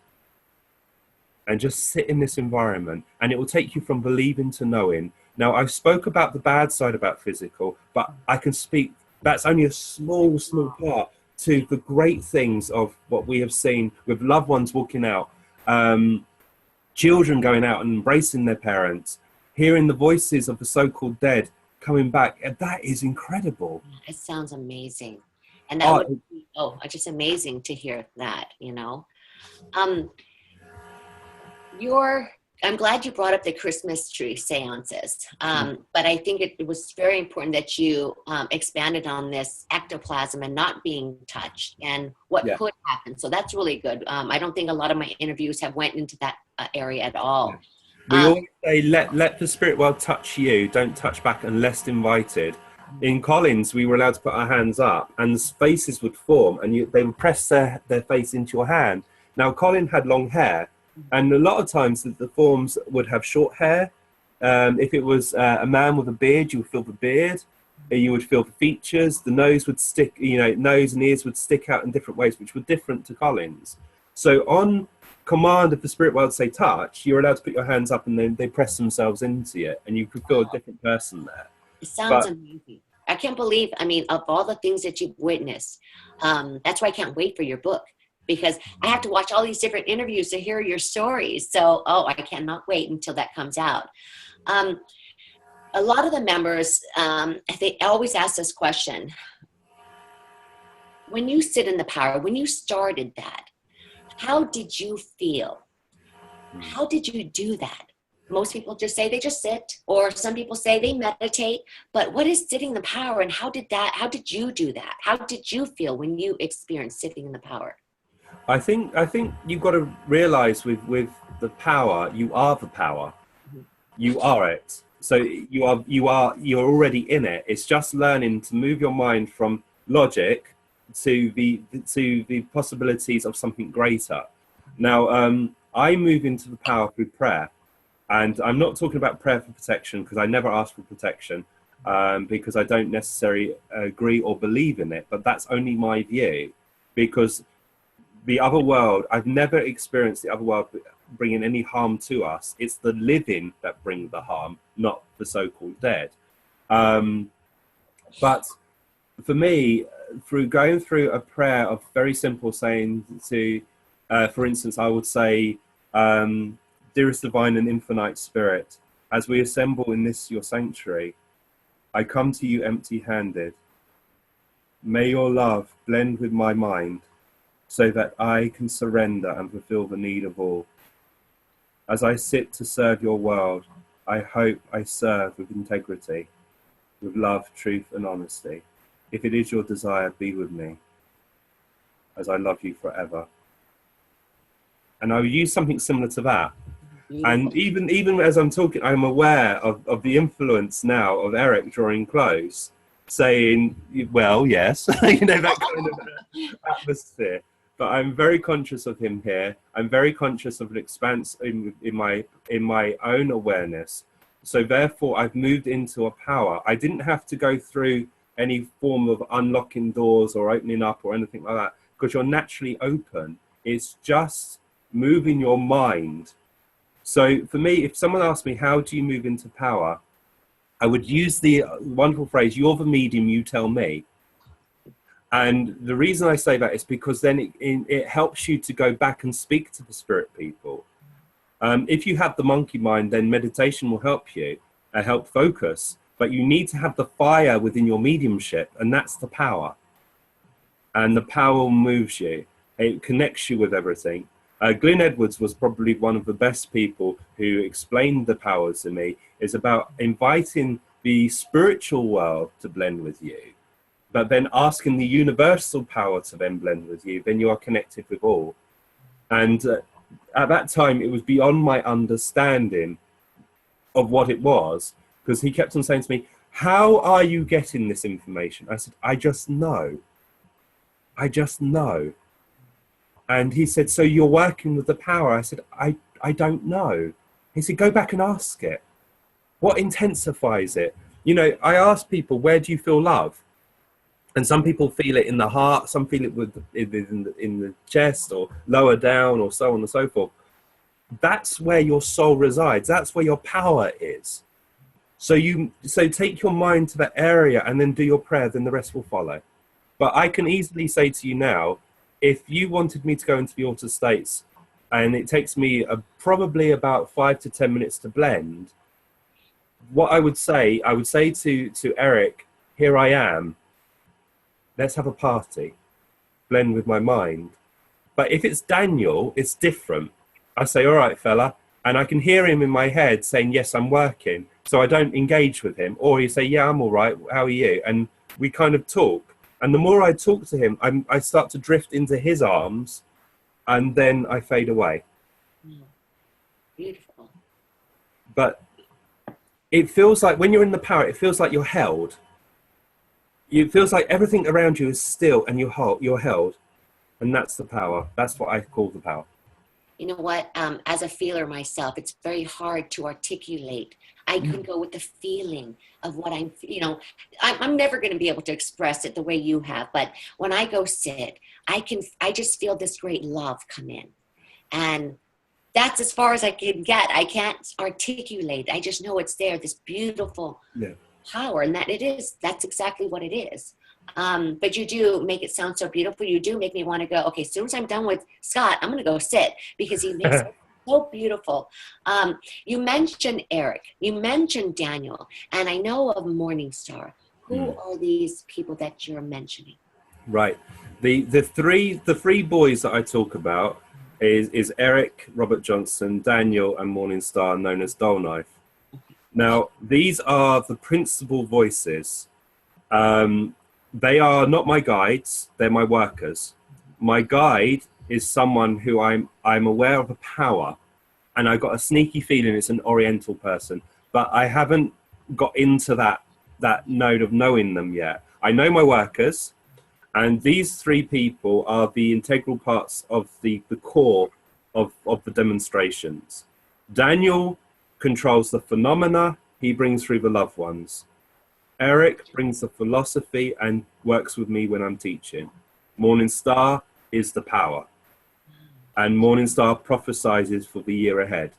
and just sit in this environment, and it will take you from believing to knowing. Now, I've spoke about the bad side about physical, but I can speak, that's only a small part to the great things of what we have seen with loved ones walking out, children going out and embracing their parents, hearing the voices of the so-called dead coming back. That is incredible. It sounds amazing. And that would be, just amazing to hear that, you know. I'm glad you brought up the Christmas tree seances, but I think it was very important that you expanded on this ectoplasm and not being touched and what could happen. So that's really good. I don't think a lot of my interviews have went into that area at all. We always say, let the spirit world touch you, don't touch back unless invited. In Colin's, we were allowed to put our hands up, and faces would form, and they would press their face into your hand. Now, Colin had long hair, and a lot of times the forms would have short hair. If it was a man with a beard, you would feel the beard. You would feel the features. The nose would stick, nose and ears would stick out in different ways, which were different to Colin's. So on command of the spirit world say touch, you're allowed to put your hands up, and then they press themselves into it, and you could feel a different person there. It sounds amazing. I can't believe, of all the things that you've witnessed, that's why I can't wait for your book, because I have to watch all these different interviews to hear your stories. So, I cannot wait until that comes out. A lot of the members, they always ask this question. When you sit in the power, when you started that, how did you feel How did you do that? Most people just say they just sit, or some people say they meditate, but what is sitting in the power, and how did you do that? How did you feel when you experienced sitting in the power? I think you've got to realize with the power, you are the power. You are it. So you're already in it. It's just learning to move your mind from logic to the possibilities of something greater. Now, I move into the power through prayer, and I'm not talking about prayer for protection, because I never ask for protection, because I don't necessarily agree or believe in it. But that's only my view, because the other world, I've never experienced the other world bringing any harm to us. It's the living that bring the harm, not the so-called dead. But for me, through going through a prayer of very simple saying to, for instance, I would say, dearest divine and infinite spirit, as we assemble in this your sanctuary, I come to you empty-handed. May your love blend with my mind, so that I can surrender and fulfill the need of all. As I sit to serve your world, I hope I serve with integrity, with love, truth, and honesty. If it is your desire, be with me, as I love you forever. And I will use something similar to that. And even as I'm talking, I'm aware of the influence now of Eric drawing close, saying, well, yes, you know, that kind of atmosphere. But I'm very conscious of him here. I'm very conscious of an expanse in my own awareness. So therefore, I've moved into a power. I didn't have to go through any form of unlocking doors or opening up or anything like that, because you're naturally open. It's just moving your mind. So for me, if someone asked me, how do you move into power? I would use the wonderful phrase, you're the medium, you tell me. And the reason I say that is because then it helps you to go back and speak to the spirit people. If you have the monkey mind, then meditation will help you, help focus. But you need to have the fire within your mediumship, and that's the power. And the power moves you. It connects you with everything. Glyn Edwards was probably one of the best people who explained the powers to me. It's about inviting the spiritual world to blend with you, but then asking the universal power to then blend with you, then you are connected with all. And at that time, it was beyond my understanding of what it was, because he kept on saying to me, how are you getting this information? I said, I just know. I just know. And he said, so you're working with the power? I said, I don't know. He said, go back and ask it. What intensifies it? You know, I ask people, where do you feel love? And some people feel it in the heart, some feel it in the chest or lower down or so on and so forth. That's where your soul resides. That's where your power is. So take your mind to that area and then do your prayer, then the rest will follow. But I can easily say to you now, if you wanted me to go into the altered states, and it takes me probably about 5 to 10 minutes to blend, what I would say to Eric, here I am. Let's have a party, blend with my mind. But if it's Daniel, it's different. I say, all right, fella. And I can hear him in my head saying, yes, I'm working. So I don't engage with him. Or he say, yeah, I'm all right. How are you? And we kind of talk. And the more I talk to him, I start to drift into his arms, and then I fade away. Beautiful. But it feels like when you're in the power, it feels like you're held. It feels like everything around you is still and you're held. And that's the power. That's what I call the power. You know what? As a feeler myself, it's very hard to articulate. I can go with the feeling of what I'm, I'm never going to be able to express it the way you have. But when I go sit, I just feel this great love come in. And that's as far as I can get. I can't articulate. I just know it's there, this beautiful power, and that's exactly what it is. But you do make it sound so beautiful. You do make me want to go, okay, as soon as I'm done with Scott, I'm going to go sit, because he makes it so beautiful. You mentioned Eric, you mentioned Daniel, and I know of Morningstar. Who are these people that you're mentioning? Right. The three boys that I talk about is Eric, Robert Johnson, Daniel, and Morningstar, known as Dull Knife. Now, these are the principal voices. They are not my guides, they're my workers. My guide is someone who I'm aware of a power, and I've got a sneaky feeling it's an Oriental person, but I haven't got into that node of knowing them yet. I know my workers, and these three people are the integral parts of the core of the demonstrations. Daniel controls the phenomena, he brings through the loved ones. Eric brings the philosophy and works with me when I'm teaching. Morningstar is the power. And Morningstar prophesizes for the year ahead.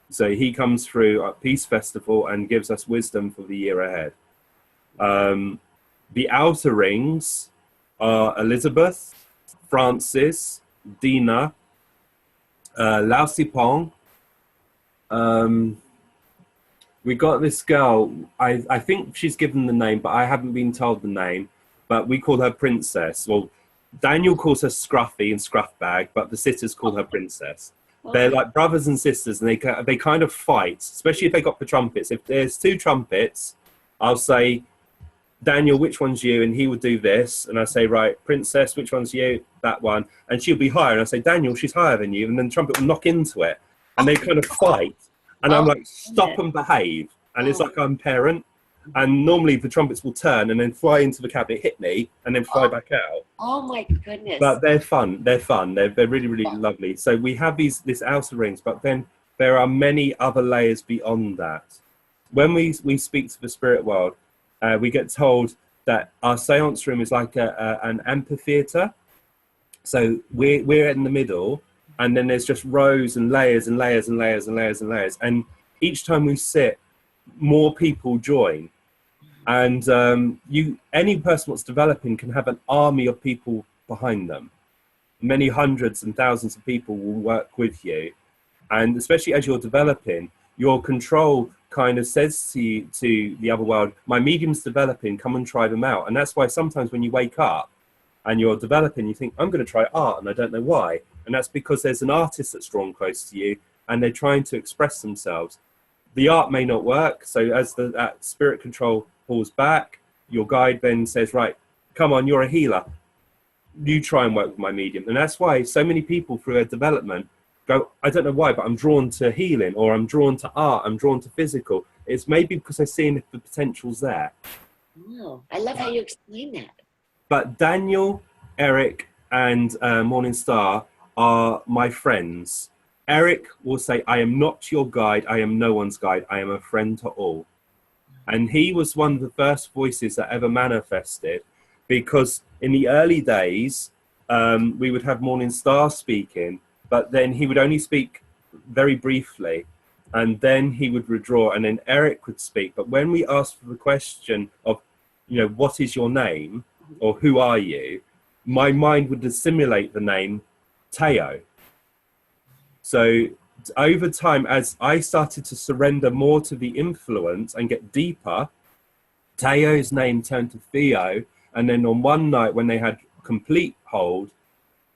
So he comes through at Peace Festival and gives us wisdom for the year ahead. The outer rings are Elizabeth, Francis, Dina, Lao Sipong. We got this girl, I think she's given the name, but I haven't been told the name, but we call her Princess. Well, Daniel calls her Scruffy and Scruffbag, but the sisters call her Princess. They're like brothers and sisters, and they kind of fight, especially if they got the trumpets. If there's two trumpets, I'll say, Daniel, which one's you? And he would do this. And I say, right, Princess, which one's you? That one. And she'll be higher. And I say, Daniel, she's higher than you. And then the trumpet will knock into it. And they kind of fight. And I'm like, stop and behave. And it's like I'm parent. And normally the trumpets will turn and then fly into the cabinet, hit me, and then fly back out. Oh my goodness. But they're fun. They're fun. They're really, really lovely. So we have this outer rings, but then there are many other layers beyond that. When we speak to the spirit world, we get told that our seance room is like an amphitheater. So we're in the middle, and then there's just rows and layers and layers and layers and layers and layers. And each time we sit, more people join. And any person that's developing can have an army of people behind them. Many hundreds and thousands of people will work with you. And especially as you're developing, your control kind of says to the other world, my medium's developing, come and try them out. And that's why sometimes when you wake up and you're developing, you think, I'm going to try art, and I don't know why. And that's because there's an artist that's drawn close to you, and they're trying to express themselves. The art may not work, so as that spirit control pulls back, your guide then says, right, come on, you're a healer. You try and work with my medium. And that's why so many people through their development go, I don't know why, but I'm drawn to healing, or I'm drawn to art, I'm drawn to physical. It's maybe because they're seeing if the potential's there. Oh, I love how you explain that. But Daniel, Eric, and Morningstar are my friends. Eric will say, I am not your guide, I am no one's guide, I am a friend to all. And he was one of the first voices that ever manifested, because in the early days, we would have Morningstar speaking, but then he would only speak very briefly, and then he would withdraw, and then Eric would speak. But when we asked for the question of, what is your name, or who are you, my mind would assimilate the name Teo. So over time, as I started to surrender more to the influence and get deeper, Teo's name turned to Theo. And then on one night when they had complete hold,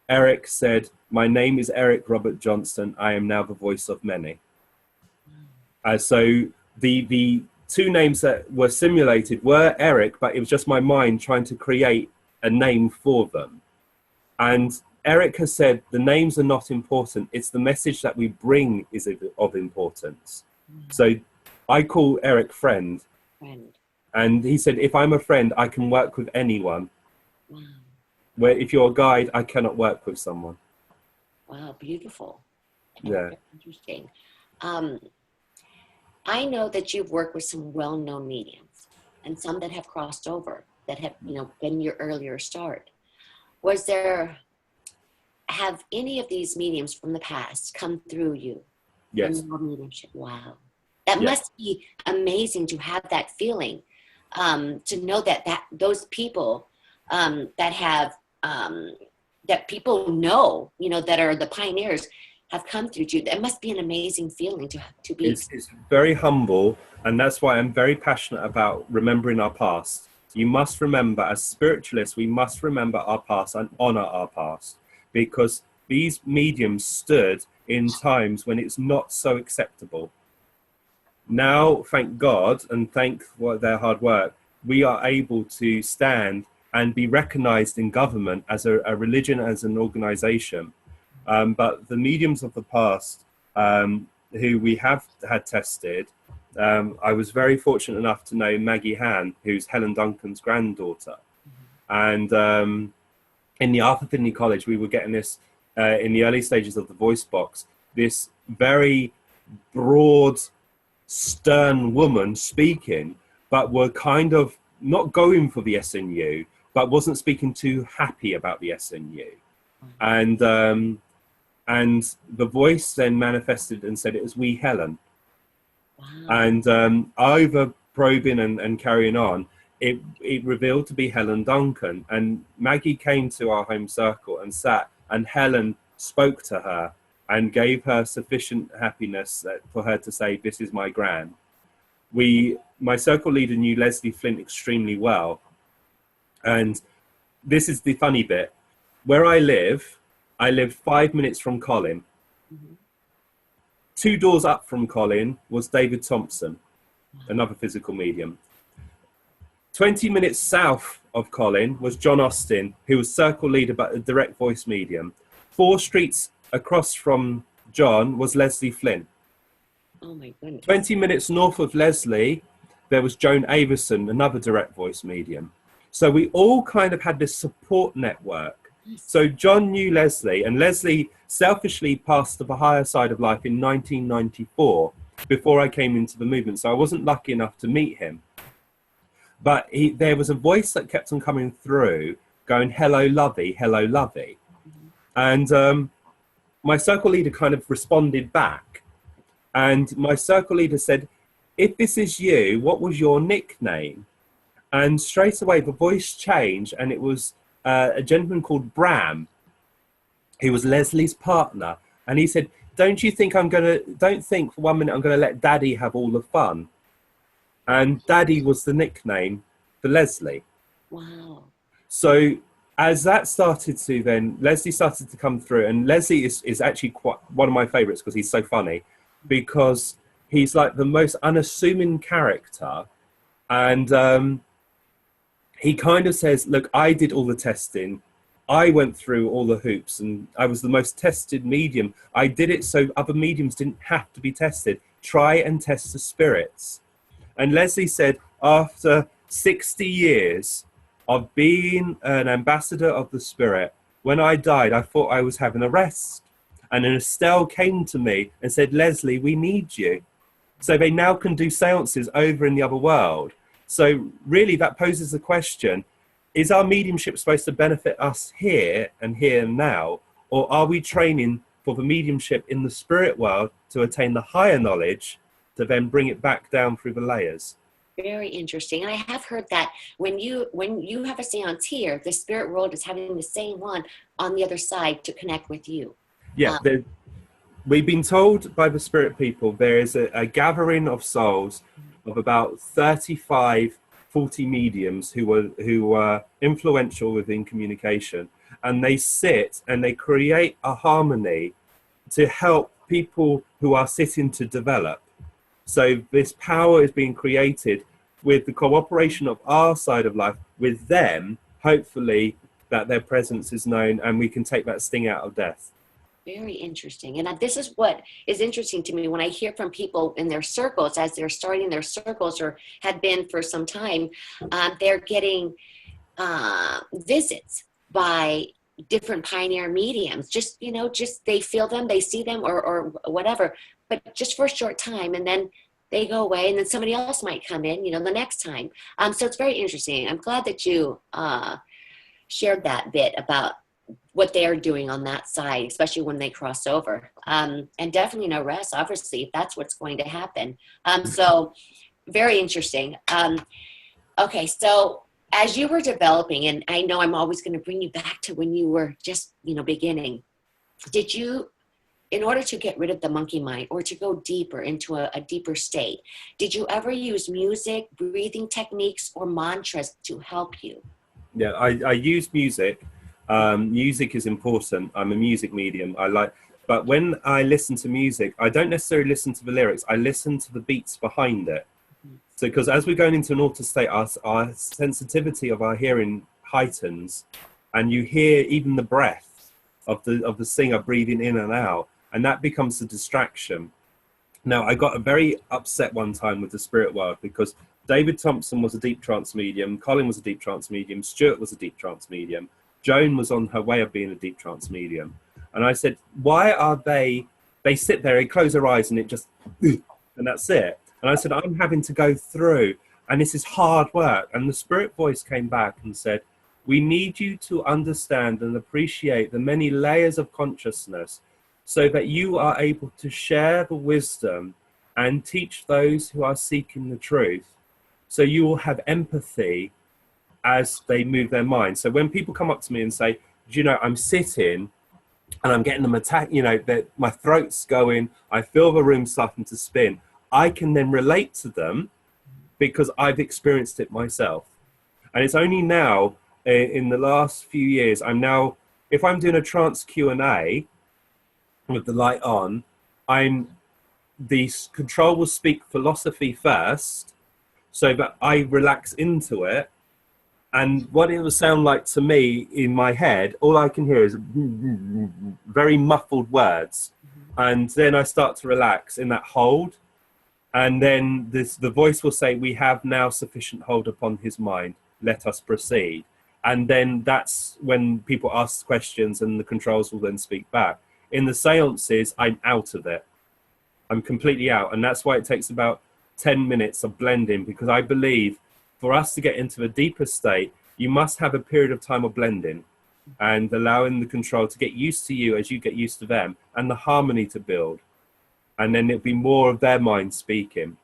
Eric said, my name is Eric Robert Johnston. I am now the voice of many. So the two names that were simulated were Eric, but it was just my mind trying to create a name for them. And Eric has said the names are not important. It's the message that we bring is of importance. So I call Eric friend. And he said, if I'm a friend, I can work with anyone. Wow. Where if you're a guide, I cannot work with someone. Wow, beautiful. Yeah. Interesting. I know that you've worked with some well-known mediums and some that have crossed over, that have, been your earlier start. Have any of these mediums from the past come through you? Yes. In your mediumship? Wow. That must be amazing to have that feeling, to know that those people that have, that people know, that are the pioneers, have come through you. That must be an amazing feeling to be. It's very humble, and that's why I'm very passionate about remembering our past. You must remember, as spiritualists, we must remember our past and honor our past, because these mediums stood in times when it's not so acceptable. Now, thank God, and thank their hard work, we are able to stand and be recognized in government as a religion, as an organization. But the mediums of the past, who we have had tested, I was very fortunate enough to know Maggie Han, who's Helen Duncan's granddaughter. And in the Arthur Findlay College, we were getting this, in the early stages of the voice box, this very broad, stern woman speaking, but were kind of not going for the SNU, but wasn't speaking too happy about the SNU. And the voice then manifested and said it was wee Helen. Wow. And over probing and carrying on, it revealed to be Helen Duncan. And Maggie came to our home circle and sat, and Helen spoke to her and gave her sufficient happiness for her to say, "This is my gran." My circle leader knew Leslie Flint extremely well. And this is the funny bit. Where I live 5 minutes from Colin. Mm-hmm. 2 doors up from Colin was David Thompson, another physical medium. 20 minutes south of Colin was John Austin, who was circle leader but a direct voice medium. 4 streets across from John was Leslie Flint. Oh my goodness. 20 minutes north of Leslie, there was Joan Avison, another direct voice medium. So we all kind of had this support network. So John knew Leslie, and Leslie selfishly passed to the higher side of life in 1994, before I came into the movement. So I wasn't lucky enough to meet him. But there was a voice that kept on coming through, going, "Hello, Lovey, hello, Lovey." And my circle leader kind of responded back. And my circle leader said, "If this is you, what was your nickname?" And straight away, the voice changed, and it was a gentleman called Bram. He was Leslie's partner. And he said, don't think for 1 minute I'm going to let Daddy have all the fun. And Daddy was the nickname for Leslie. Wow. So as that started to then, Leslie started to come through, and Leslie is actually quite one of my favorites because he's so funny, because he's like the most unassuming character. And he kind of says, look, I did all the testing. I went through all the hoops, and I was the most tested medium. I did it so other mediums didn't have to be tested. Try and test the spirits. And Leslie said, after 60 years of being an ambassador of the spirit, when I died, I thought I was having a rest. And then Estelle came to me and said, Leslie, we need you. So they now can do seances over in the other world. So really that poses the question, is our mediumship supposed to benefit us here and now? Or are we training for the mediumship in the spirit world to attain the higher knowledge to then bring it back down through the layers? Very interesting. And I have heard that when you have a seance here, the spirit world is having the same one on the other side to connect with you. Yeah, we've been told by the spirit people there is a gathering of souls of about 35, 40 mediums who were influential within communication, and they sit and they create a harmony to help people who are sitting to develop. So this power is being created with the cooperation of our side of life with them, hopefully that their presence is known and we can take that sting out of death. Very interesting. And this is what is interesting to me when I hear from people in their circles, as they're starting their circles or had been for some time, they're getting visits by different pioneer mediums. Just they feel them, they see them or whatever, but just for a short time. And then they go away, and then somebody else might come in, the next time. So it's very interesting. I'm glad that you shared that bit about what they're doing on that side, especially when they cross over. And definitely no rest, obviously, if that's what's going to happen. So very interesting. Okay, so as you were developing, and I know I'm always going to bring you back to when you were just, beginning, did you, in order to get rid of the monkey mind or to go deeper into a deeper state, did you ever use music, breathing techniques, or mantras to help you? Yeah, I use music. Music is important. I'm a music medium. But when I listen to music, I don't necessarily listen to the lyrics. I listen to the beats behind it. So, because as we're going into an altered state, our sensitivity of our hearing heightens, and you hear even the breath of the singer breathing in and out, and that becomes a distraction. Now, I got very upset one time with the spirit world because David Thompson was a deep trance medium, Colin was a deep trance medium, Stuart was a deep trance medium, Joan was on her way of being a deep trance medium. And I said, why are they sit there, they close their eyes and it just, and that's it. And I said, I'm having to go through, and this is hard work. And the spirit voice came back and said, we need you to understand and appreciate the many layers of consciousness so that you are able to share the wisdom and teach those who are seeking the truth. So you will have empathy as they move their mind. So when people come up to me and say, do you know, I'm sitting and I'm getting them attack, you know, that my throat's going, I feel the room starting to spin, I can then relate to them because I've experienced it myself. And it's only now, in the last few years, I'm now, if I'm doing a trance Q&A with the light on, the control will speak philosophy first so that I relax into it. And what it will sound like to me in my head, all I can hear is very muffled words. And then I start to relax in that hold. And then the voice will say, we have now sufficient hold upon his mind. Let us proceed. And then that's when people ask questions and the controls will then speak back. In the seances, I'm out of it. I'm completely out. And that's why it takes about 10 minutes of blending, because I believe for us to get into a deeper state, you must have a period of time of blending and allowing the control to get used to you as you get used to them, and the harmony to build. And then it'll be more of their mind speaking.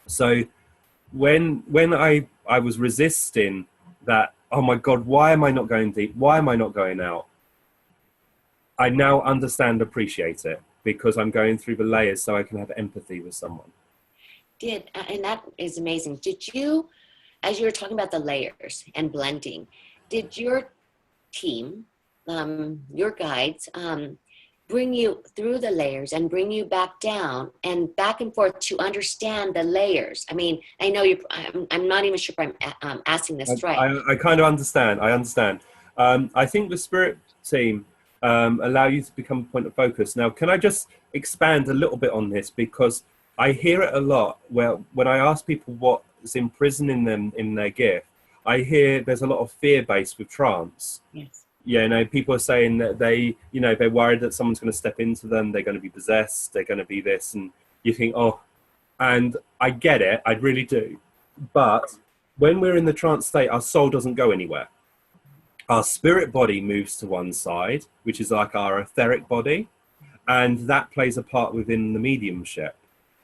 So when I was resisting that, oh my God, why am I not going deep? Why am I not going out? I now understand, appreciate it, because I'm going through the layers so I can have empathy with someone. And that is amazing. Did you, as you were talking about the layers and blending, did your team, your guides, bring you through the layers and bring you back down and back and forth to understand the layers? I mean, I know I'm not even sure if I'm asking this right. I kind of understand. I understand. I think the spirit team allow you to become a point of focus. Now, can I just expand a little bit on this? Because I hear it a lot where when I ask people what is imprisoning them in their gift, I hear there's a lot of fear based with trance. Yes. Yeah, no, people are saying that they're worried that someone's going to step into them, they're going to be possessed, they're going to be this, and you think, oh, and I get it, I really do. But when we're in the trance state, our soul doesn't go anywhere. Our spirit body moves to one side, which is like our etheric body, and that plays a part within the mediumship.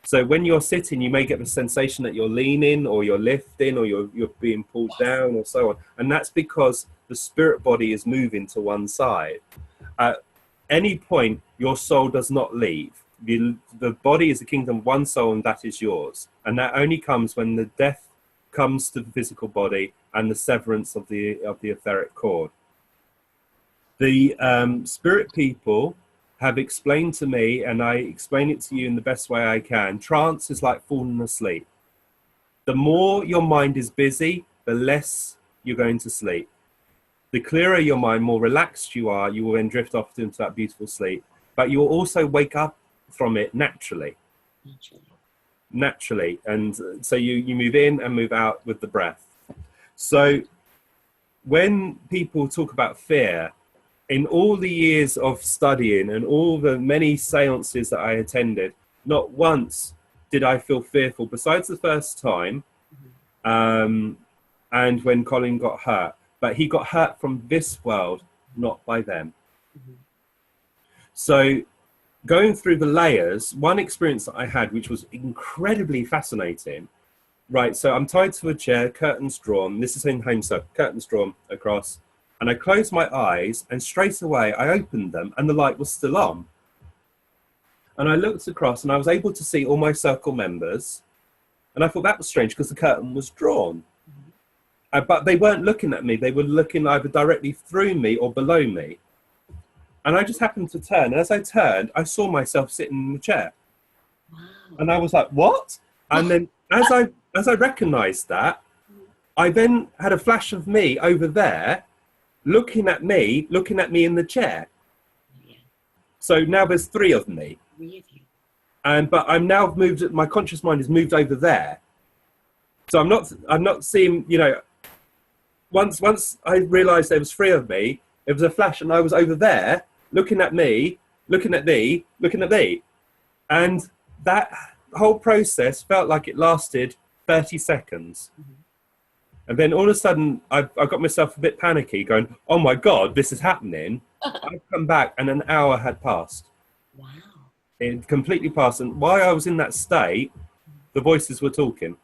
So when you're sitting, you may get the sensation that you're leaning or you're lifting or you're being pulled down or so on. And that's because the spirit body is moving to one side. At any point, your soul does not leave. The body is the kingdom of one soul, and that is yours. And that only comes when the death comes to the physical body and the severance of the etheric cord. The spirit people have explained to me, and I explain it to you in the best way I can, trance is like falling asleep. The more your mind is busy, the less you're going to sleep. The clearer your mind, more relaxed you are, you will then drift off into that beautiful sleep. But you will also wake up from it naturally. Naturally. And so you move in and move out with the breath. So when people talk about fear, in all the years of studying and all the many seances that I attended, not once did I feel fearful, besides the first time, and when Colin got hurt. But he got hurt from this world, not by them. So going through the layers, one experience that I had, which was incredibly fascinating, right, so I'm tied to a chair, curtains drawn, this is in home circle, curtains drawn across, and I closed my eyes, and straight away I opened them, and the light was still on. And I looked across, and I was able to see all my circle members, and I thought that was strange because the curtain was drawn. but they weren't looking at me. They were looking either directly through me or below me. And I just happened to turn. And as I turned, I saw myself sitting in the chair. Wow. And I was like, what? And then as I recognized that, I then had a flash of me over there, looking at me in the chair. Yeah. So now there's 3 of me. 3 of you. But I'm now moved, my conscious mind is moved over there. So I'm not seeing, you know, once I realized there was 3 of me, it was a flash and I was over there looking at me. And that whole process felt like it lasted 30 seconds. Mm-hmm. And then all of a sudden I got myself a bit panicky going, oh my God, this is happening. I'd come back and an hour had passed. Wow. It completely passed. And while I was in that state, the voices were talking.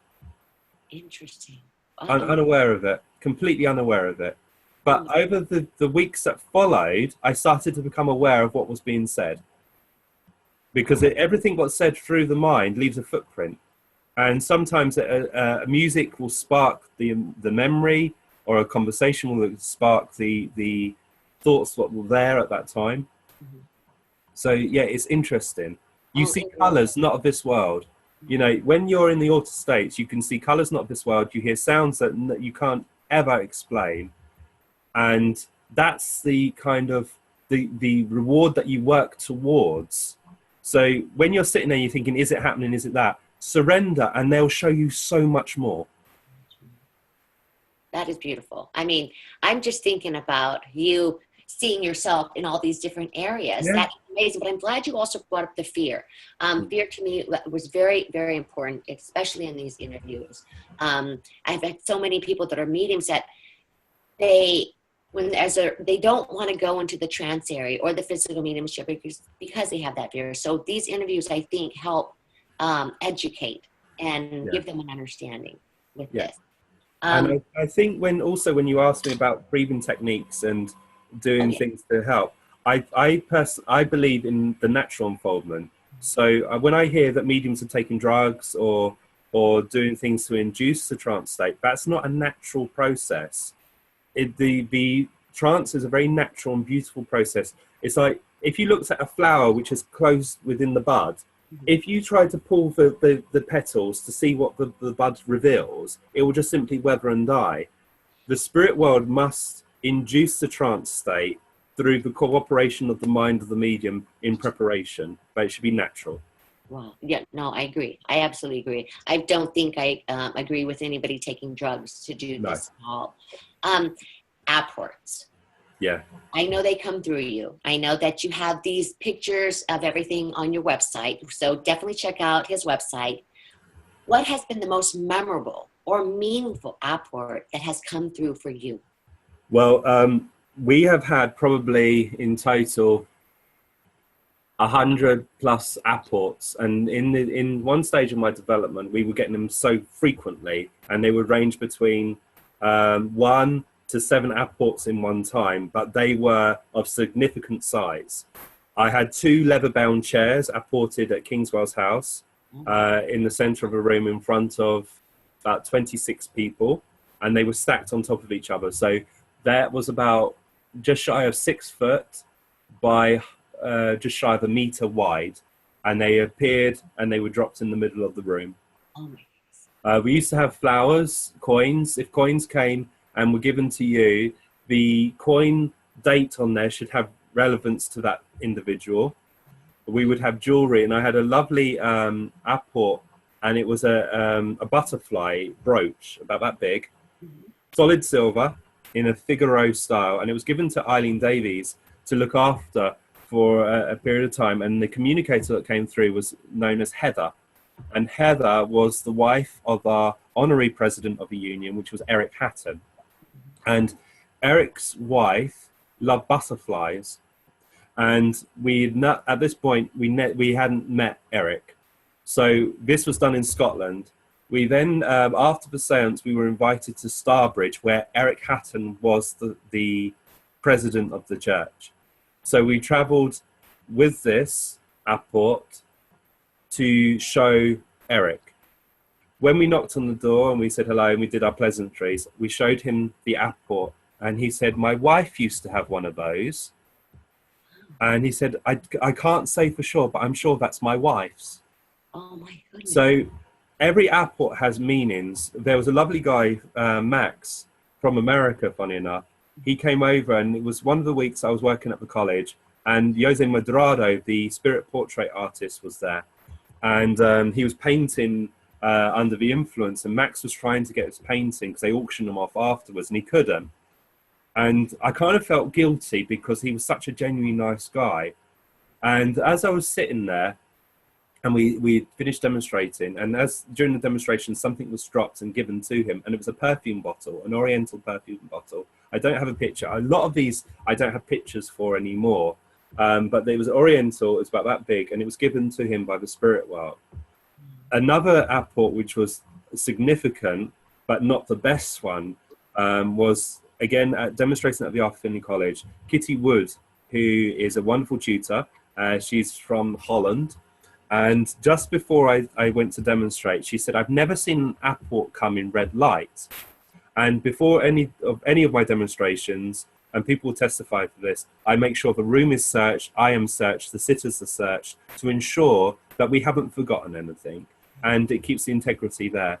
Interesting. Unaware of it, completely unaware of it. But over the weeks that followed, I started to become aware of what was being said. Because everything what's said through the mind leaves a footprint. And sometimes a music will spark the memory, or a conversation will spark the thoughts that were there at that time. Mm-hmm. So, yeah, it's interesting. You see colours not of this world. You know, when you're in the altered states, you can see colours not of this world. You hear sounds that you can't ever explain. And that's the kind of the reward that you work towards. So when you're sitting there, you're thinking, is it happening? Is it that? Surrender, and they'll show you so much more. That is beautiful. I mean, I'm just thinking about you seeing yourself in all these different areas. Yeah. That's amazing. But I'm glad you also brought up the fear. Fear to me was very, very important, especially in these interviews. I've had so many people that are mediums that they don't want to go into the trance area or the physical mediumship because they have that fear. So these interviews, I think, help educate and give them an understanding with this. And I think when you asked me about breathing techniques and doing things to help, I believe in the natural unfoldment. So when I hear that mediums are taking drugs or doing things to induce the trance state, that's not a natural process. The trance is a very natural and beautiful process. It's like if you looked at a flower which is closed within the bud, if you try to pull the petals to see what the bud reveals, it will just simply wither and die. The spirit world must induce the trance state through the cooperation of the mind of the medium in preparation, but it should be natural. Wow. Yeah, no, I agree. I absolutely agree. I don't think I agree with anybody taking drugs to do this at all. Apports. Yeah. I know they come through you. I know that you have these pictures of everything on your website. So definitely check out his website. What has been the most memorable or meaningful apport that has come through for you? Well, we have had probably in total 100 plus apports, and in one stage of my development, we were getting them so frequently, and they would range between 1 to 7 apports in one time, but they were of significant size. I had 2 leather-bound chairs apported at Kingswell's house in the center of a room in front of about 26 people, and they were stacked on top of each other. So that was about just shy of 6 foot by just shy of a meter wide, and they appeared and they were dropped in the middle of the room. We used to have flowers, coins. If coins came and were given to you, the coin date on there should have relevance to that individual. We would have jewelry, and I had a lovely apport, and it was a butterfly brooch about that big, solid silver in a Figaro style, and it was given to Eileen Davies to look after for a period of time, and the communicator that came through was known as Heather, and Heather was the wife of our honorary president of the union, which was Eric Hatton. And Eric's wife loved butterflies, and at this point we hadn't met Eric, so this was done in Scotland. We then, after the seance, we were invited to Starbridge, where Eric Hatton was the president of the church. So we travelled with this apport to show Eric. when we knocked on the door and we said hello and we did our pleasantries, we showed him the apport, and he said, my wife used to have one of those. And he said, I can't say for sure, but I'm sure that's my wife's. Oh my goodness. So every apport has meanings. There was a lovely guy, Max, from America, funny enough. He came over, and it was one of the weeks I was working at the college, and Jose Medrado, the spirit portrait artist, was there. And he was painting under the influence, and Max was trying to get his painting because they auctioned them off afterwards, and he couldn't. And I kind of felt guilty because he was such a genuinely nice guy. And as I was sitting there, and we finished demonstrating, and as during the demonstration, something was dropped and given to him, and it was a perfume bottle, an Oriental perfume bottle. I don't have a picture. A lot of these I don't have pictures for anymore, but it was Oriental. It's about that big, and it was given to him by the spirit world. Another apport which was significant, but not the best one, was again demonstrating at the Arthur College. Kitty Wood, who is a wonderful tutor. She's from Holland. And just before I went to demonstrate, she said, I've never seen an apport come in red light. And before any of my demonstrations, and people will testify for this, I make sure the room is searched, I am searched, the sitters are searched, to ensure that we haven't forgotten anything. And it keeps the integrity there.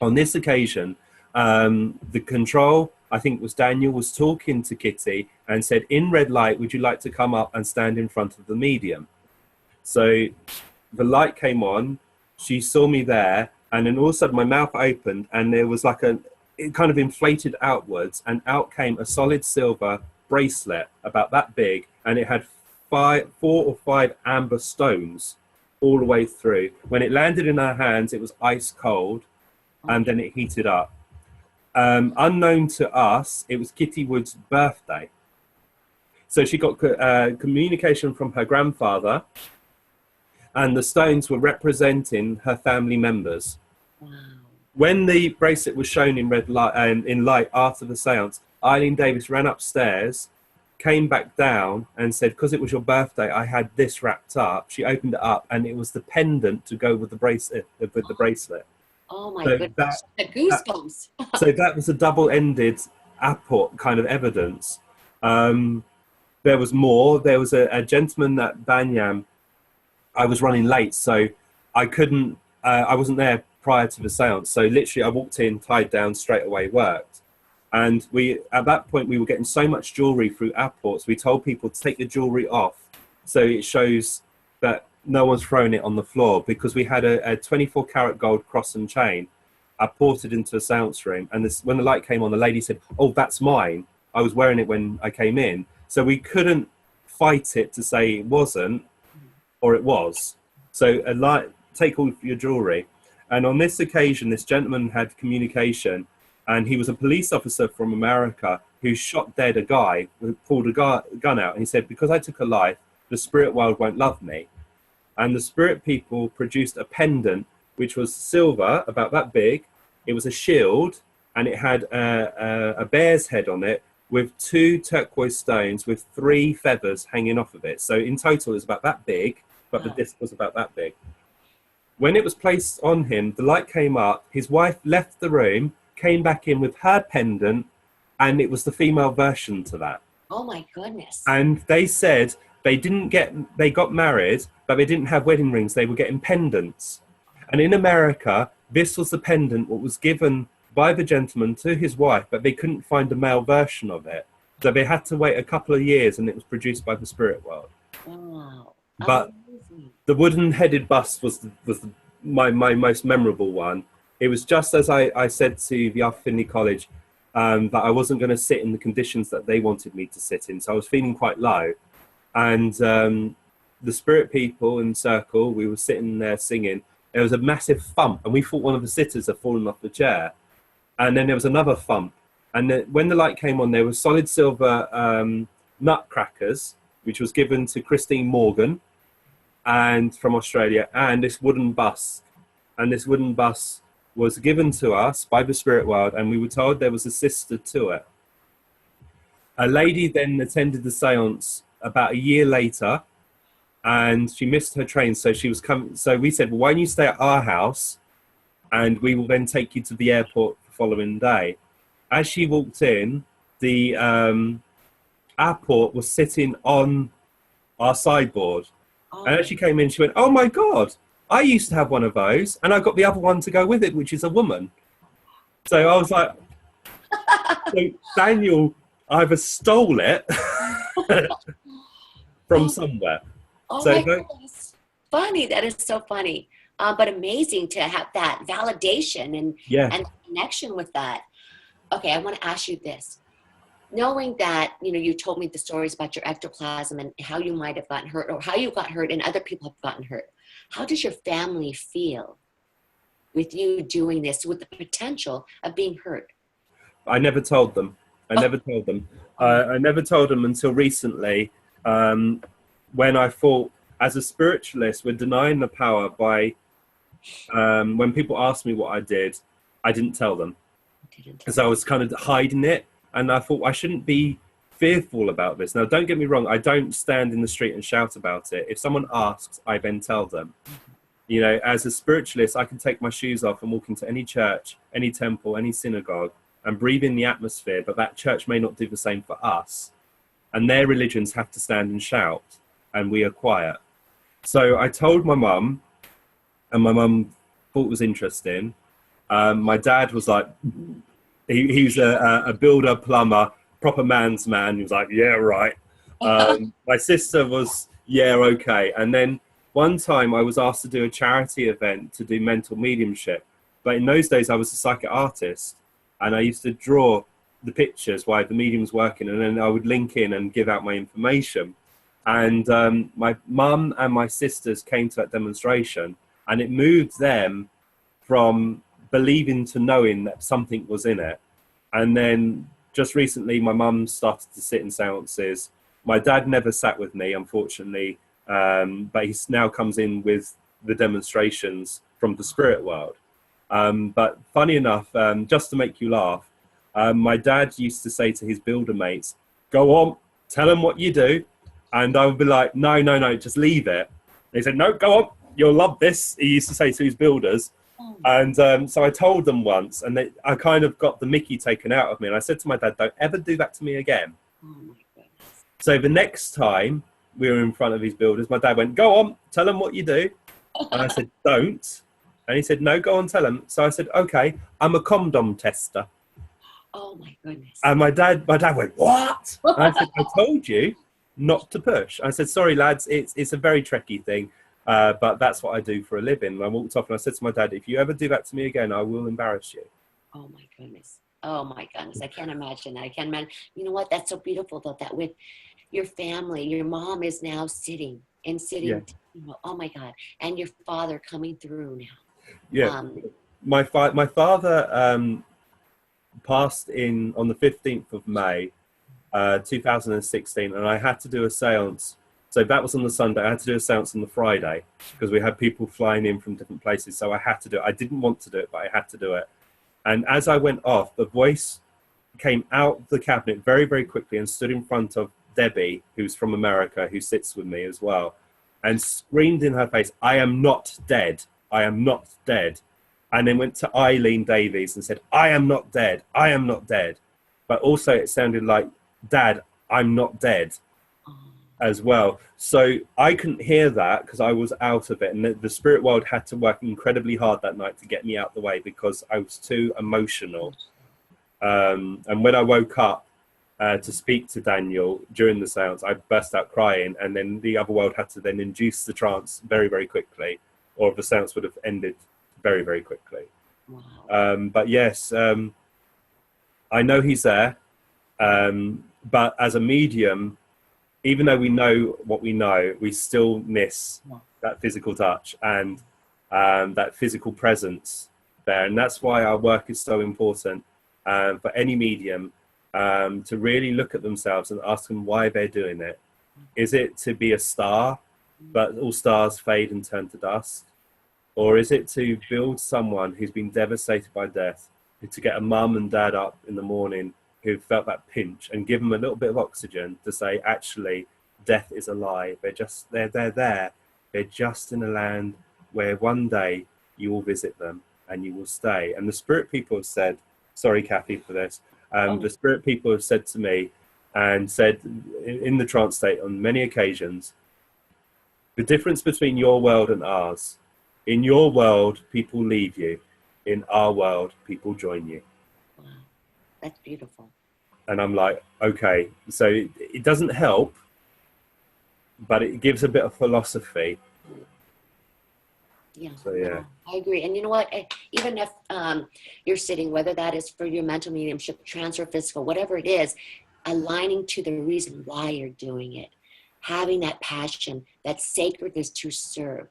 On this occasion, the control, I think it was Daniel, was talking to Kitty and said, in red light, would you like to come up and stand in front of the medium? So the light came on, she saw me there, and then all of a sudden my mouth opened, and there was like it kind of inflated outwards, and out came a solid silver bracelet about that big, and it had 4 or 5 amber stones all the way through. When it landed in her hands, it was ice cold, and then it heated up. Unknown to us, it was Kitty Wood's birthday. So she got communication from her grandfather, and the stones were representing her family members. Wow. When the bracelet was shown in red light, in light after the seance, Eileen Davis ran upstairs, came back down, and said, because it was your birthday, I had this wrapped up. She opened it up, and it was the pendant to go with the bracelet. Oh my goodness! Goosebumps. So that was a double-ended apport kind of evidence. There was more. There was a gentleman at Banyam. I was running late, so I couldn't. I wasn't there prior to the seance. So literally, I walked in, tied down, straight away worked. And at that point, we were getting so much jewelry through apports. We told people to take the jewelry off, so it shows that no one's thrown it on the floor, because we had a 24-karat gold cross and chain apported into a seance room. And when the light came on, the lady said, "Oh, that's mine. I was wearing it when I came in." So we couldn't fight it to say it wasn't, or it was. So take all your jewelry. And on this occasion, this gentleman had communication, and he was a police officer from America who shot dead a guy, who pulled a gun out. And he said, because I took a life, the spirit world won't love me. And the spirit people produced a pendant, which was silver, about that big. It was a shield, and it had a bear's head on it with 2 turquoise stones with 3 feathers hanging off of it. So in total, it was about that big, but the disc was about that big. When it was placed on him, the light came up, his wife left the room, came back in with her pendant, and it was the female version to that. Oh my goodness. And they said they got married, but they didn't have wedding rings, they were getting pendants. And in America, this was the pendant what was given by the gentleman to his wife, but they couldn't find a male version of it. So they had to wait a couple of years, and it was produced by the spirit world. Wow. But the wooden-headed bust was my most memorable one. It was just as I said to the Arthur College, that I wasn't going to sit in the conditions that they wanted me to sit in. So I was feeling quite low. And the spirit people in the circle, we were sitting there singing. There was a massive thump, and we thought one of the sitters had fallen off the chair. And then there was another thump. And then when the light came on, there were solid silver nutcrackers, which was given to Christine Morgan and from Australia, and this wooden bus. And this wooden bus was given to us by the spirit world, and we were told there was a sister to it. A lady then attended the seance about a year later, and she missed her train, so she was coming. So we said, well, why don't you stay at our house, and we will then take you to the airport the following day. As she walked in, the airport was sitting on our sideboard. Oh. And as she came in, she went, "Oh my God, I used to have one of those, and I got the other one to go with it, which is a woman." So I was like, so Daniel either stole it from somewhere. Oh So my goodness. Funny. That is so funny. But amazing to have that validation and connection with that. Okay, I want to ask you this. Knowing that, you told me the stories about your ectoplasm and how you might have gotten hurt or how you got hurt and other people have gotten hurt. How does your family feel with you doing this, with the potential of being hurt? I never told them. I never told them until recently, when I thought, as a spiritualist, we're denying the power by, when people asked me what I did, I didn't tell them. Because I was kind of hiding it. And I thought I shouldn't be fearful about this. Now, don't get me wrong. I don't stand in the street and shout about it. If someone asks, I then tell them. As a spiritualist, I can take my shoes off and walk into any church, any temple, any synagogue and breathe in the atmosphere. But that church may not do the same for us. And their religions have to stand and shout. And we are quiet. So I told my mum, and my mum thought it was interesting. My dad was like... He was a builder, plumber, proper man's man. He was like, yeah, right. My sister was, yeah, okay. And then one time I was asked to do a charity event to do mental mediumship. But in those days, I was a psychic artist. And I used to draw the pictures while the medium's working. And then I would link in and give out my information. And my mum and my sisters came to that demonstration. And it moved them from believing to knowing that something was in it. And then just recently, my mum started to sit in seances. My dad never sat with me, unfortunately, but he now comes in with the demonstrations from the spirit world. But funny enough, just to make you laugh, my dad used to say to his builder mates, "Go on, tell them what you do." And I would be like, no, just leave it. And he said, "No, go on, you'll love this," he used to say to his builders. And so I told them once, and I kind of got the mickey taken out of me. And I said to my dad, "Don't ever do that to me again." Oh my goodness. So the next time we were in front of his builders, my dad went, "Go on, tell them what you do." And I said, "Don't." And he said, "No, go on, tell them." So I said, "Okay, I'm a condom tester." Oh my goodness. And my dad went, "What?" And I said, "I told you not to push." I said, "Sorry, lads, it's a very tricky thing. But that's what I do for a living." And I walked off and I said to my dad, "If you ever do that to me again, I will embarrass you." Oh my goodness. Oh my goodness. I can't imagine that. I can't imagine. You know what? That's so beautiful though, that with your family, your mom is now sitting. Yeah. Oh my God. And your father coming through now. Yeah. My father passed on the 15th of May, 2016, and I had to do a seance. So that was on the Sunday. I had to do a seance on the Friday because we had people flying in from different places. So I had to do it. I didn't want to do it, but I had to do it. And as I went off, the voice came out of the cabinet very, very quickly and stood in front of Debbie, who's from America, who sits with me as well, and screamed in her face, "I am not dead. I am not dead." And then went to Eileen Davies and said, "I am not dead. I am not dead." But also it sounded like, "Dad, I'm not dead," as well. So I couldn't hear that because I was out of it. And the spirit world had to work incredibly hard that night to get me out the way because I was too emotional. And when I woke up to speak to Daniel during the seance, I burst out crying. And then the other world had to then induce the trance very, very quickly, or the seance would have ended very, very quickly. Wow. But yes, I know he's there. But as a medium, even though we know what we know, we still miss that physical touch and that physical presence there. And that's why our work is so important for any medium to really look at themselves and ask them why they're doing it. Is it to be a star, but all stars fade and turn to dust? Or is it to build someone who's been devastated by death, to get a mum and dad up in the morning who felt that pinch and give them a little bit of oxygen to say, actually, death is a lie. They're there. They're just in a land where one day you will visit them and you will stay. And the spirit people have said, sorry, Kathy, for this. The spirit people have said to me and said in the trance state on many occasions, the difference between your world and ours, in your world, people leave you. In our world, people join you. Wow, that's beautiful. And I'm like, okay, so it doesn't help, but it gives a bit of philosophy. Yeah, so, yeah. No, I agree. And you know what? Even if you're sitting, whether that is for your mental mediumship, trance or physical, whatever it is, aligning to the reason why you're doing it, having that passion, that sacredness to serve.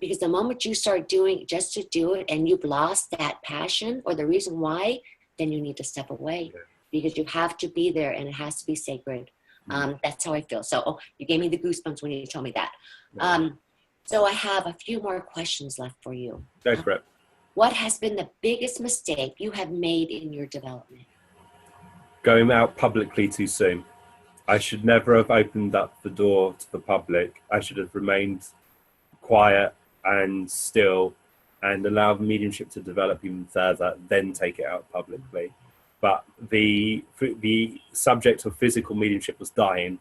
Because the moment you start doing it just to do it and you've lost that passion or the reason why, then you need to step away, because you have to be there and it has to be sacred. That's how I feel. So you gave me the goosebumps when you told me that. So I have a few more questions left for you. Go for it. What has been the biggest mistake you have made in your development? Going out publicly too soon. I should never have opened up the door to the public. I should have remained quiet and still and allowed mediumship to develop even further, then take it out publicly. But the subject of physical mediumship was dying,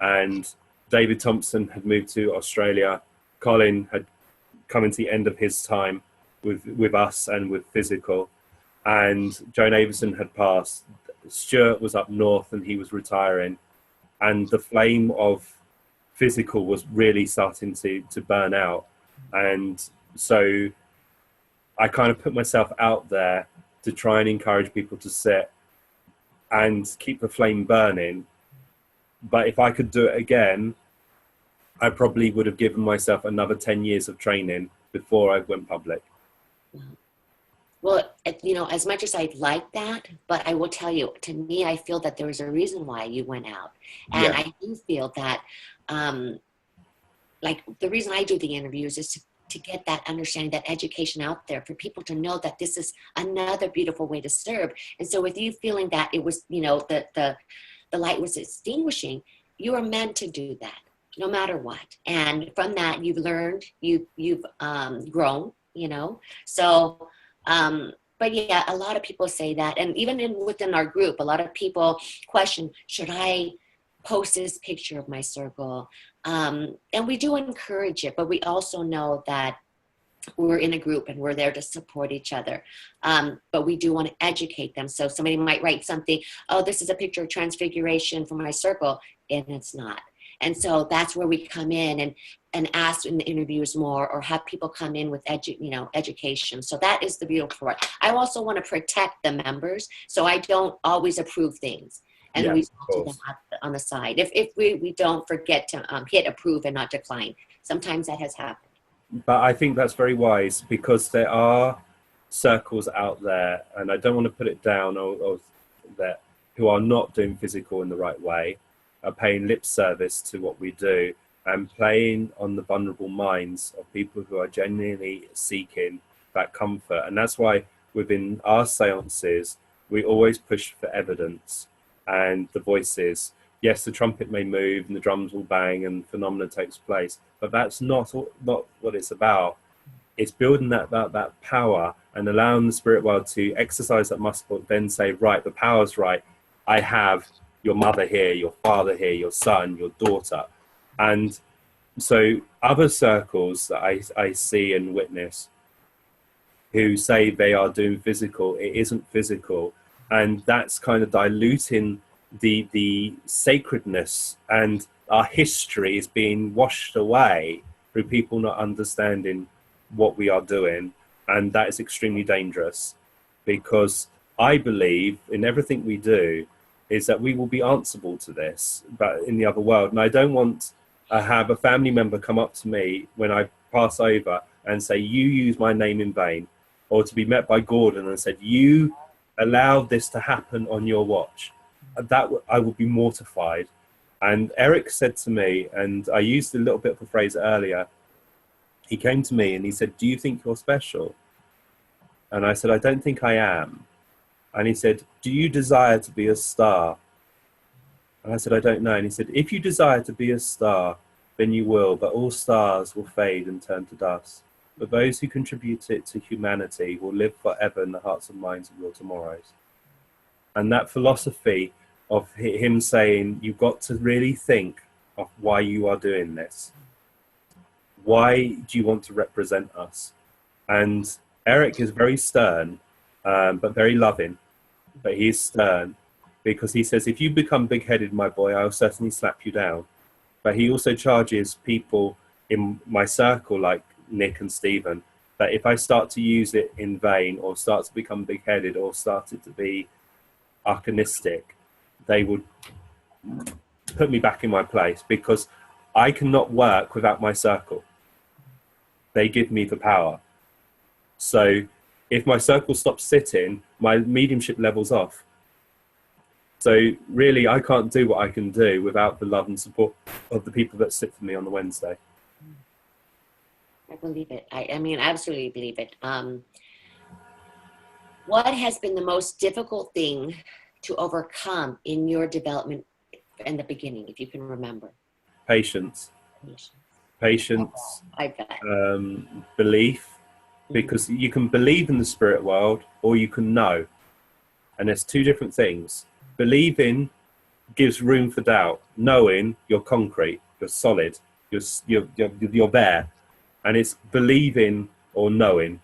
and David Thompson had moved to Australia. Colin had come into the end of his time with us and with physical, and Joan Avison had passed. Stuart was up north and he was retiring, and the flame of physical was really starting to burn out. And so I kind of put myself out there to try and encourage people to sit and keep the flame burning. But if I could do it again, I probably would have given myself another 10 years of training before I went public. Well, you know, as much as I'd like that, but I will tell you, to me, I feel that there was a reason why you went out. And I do feel that, like, the reason I do the interviews is to get that understanding, that education out there for people to know that this is another beautiful way to serve. And so with you feeling that it was, you know, the light was extinguishing, you were meant to do that no matter what. And from that, you've learned, you've grown, you know, so, but yeah, a lot of people say that. And even within our group, a lot of people question, should I post this picture of my circle? And we do encourage it, but we also know that we're in a group and we're there to support each other. But we do want to educate them. So somebody might write something, oh, this is a picture of Transfiguration for my circle, and it's not. And so that's where we come in and ask in the interviews more, or have people come in with education. So that is the beautiful part. I also want to protect the members, so I don't always approve things. And we talk to them on the side. If we don't forget to hit approve and not decline. Sometimes that has happened. But I think that's very wise, because there are circles out there, and I don't want to put it down, or that who are not doing physical in the right way, are paying lip service to what we do and playing on the vulnerable minds of people who are genuinely seeking that comfort. And that's why within our seances, we always push for evidence and the voices. Yes, the trumpet may move and the drums will bang and phenomena takes place, but that's not what it's about. It's building that power and allowing the spirit world to exercise that muscle, then say, right, the power's right. I have your mother here, your father here, your son, your daughter. And so other circles that I see and witness who say they are doing physical, it isn't physical. And that's kind of diluting the sacredness, and our history is being washed away through people not understanding what we are doing. And that is extremely dangerous, because I believe in everything we do is that we will be answerable to this, but in the other world. And I don't want to have a family member come up to me when I pass over and say, you use my name in vain, or to be met by Gordon and said, you allowed this to happen on your watch. That I would be mortified. And Eric said to me, and I used a little bit of a phrase earlier, he came to me and he said, do you think you're special? And I said, I don't think I am. And he said, do you desire to be a star? And I said, I don't know. And he said, if you desire to be a star, then you will, but all stars will fade and turn to dust. but those who contribute it to humanity will live forever in the hearts and minds of your tomorrows. And that philosophy of him saying, you've got to really think of why you are doing this. Why do you want to represent us? And Eric is very stern, but very loving. But he's stern because he says, if you become big-headed, my boy, I'll certainly slap you down. But he also charges people in my circle, like Nick and Stephen, that if I start to use it in vain or start to become big-headed or started to be arcanistic, they would put me back in my place, because I cannot work without my circle. They give me the power. So if my circle stops sitting, my mediumship level's off. So really, I can't do what I can do without the love and support of the people that sit for me on the Wednesday. I believe it. I mean, absolutely believe it. What has been the most difficult thing to overcome in your development in the beginning, if you can remember? Patience. Patience. I bet. Belief, because you can believe in the spirit world or you can know. And there's two different things. Believing gives room for doubt. Knowing, you're concrete, you're solid, you're there. And it's believing or knowing.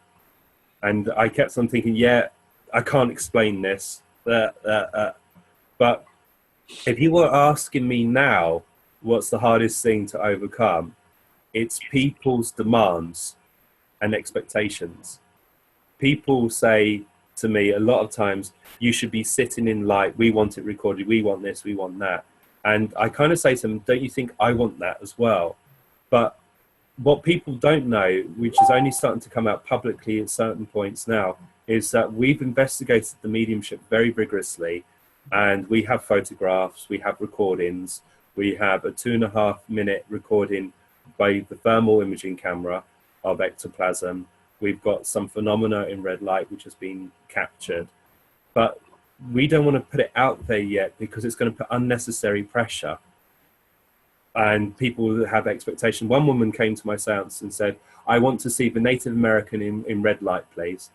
And I kept on thinking, yeah, I can't explain this. But if you were asking me now, what's the hardest thing to overcome? It's people's demands and expectations. People say to me a lot of times, you should be sitting in light, we want it recorded, we want this, we want that. And I kind of say to them, don't you think I want that as well? But what people don't know, which is only starting to come out publicly at certain points now, is that we've investigated the mediumship very vigorously, and we have photographs, we have recordings, we have a 2.5-minute recording by the thermal imaging camera of ectoplasm. We've got some phenomena in red light which has been captured, but we don't want to put it out there yet because it's going to put unnecessary pressure, and people have expectation. One woman came to my seance and said, I want to see the Native American in red light, please.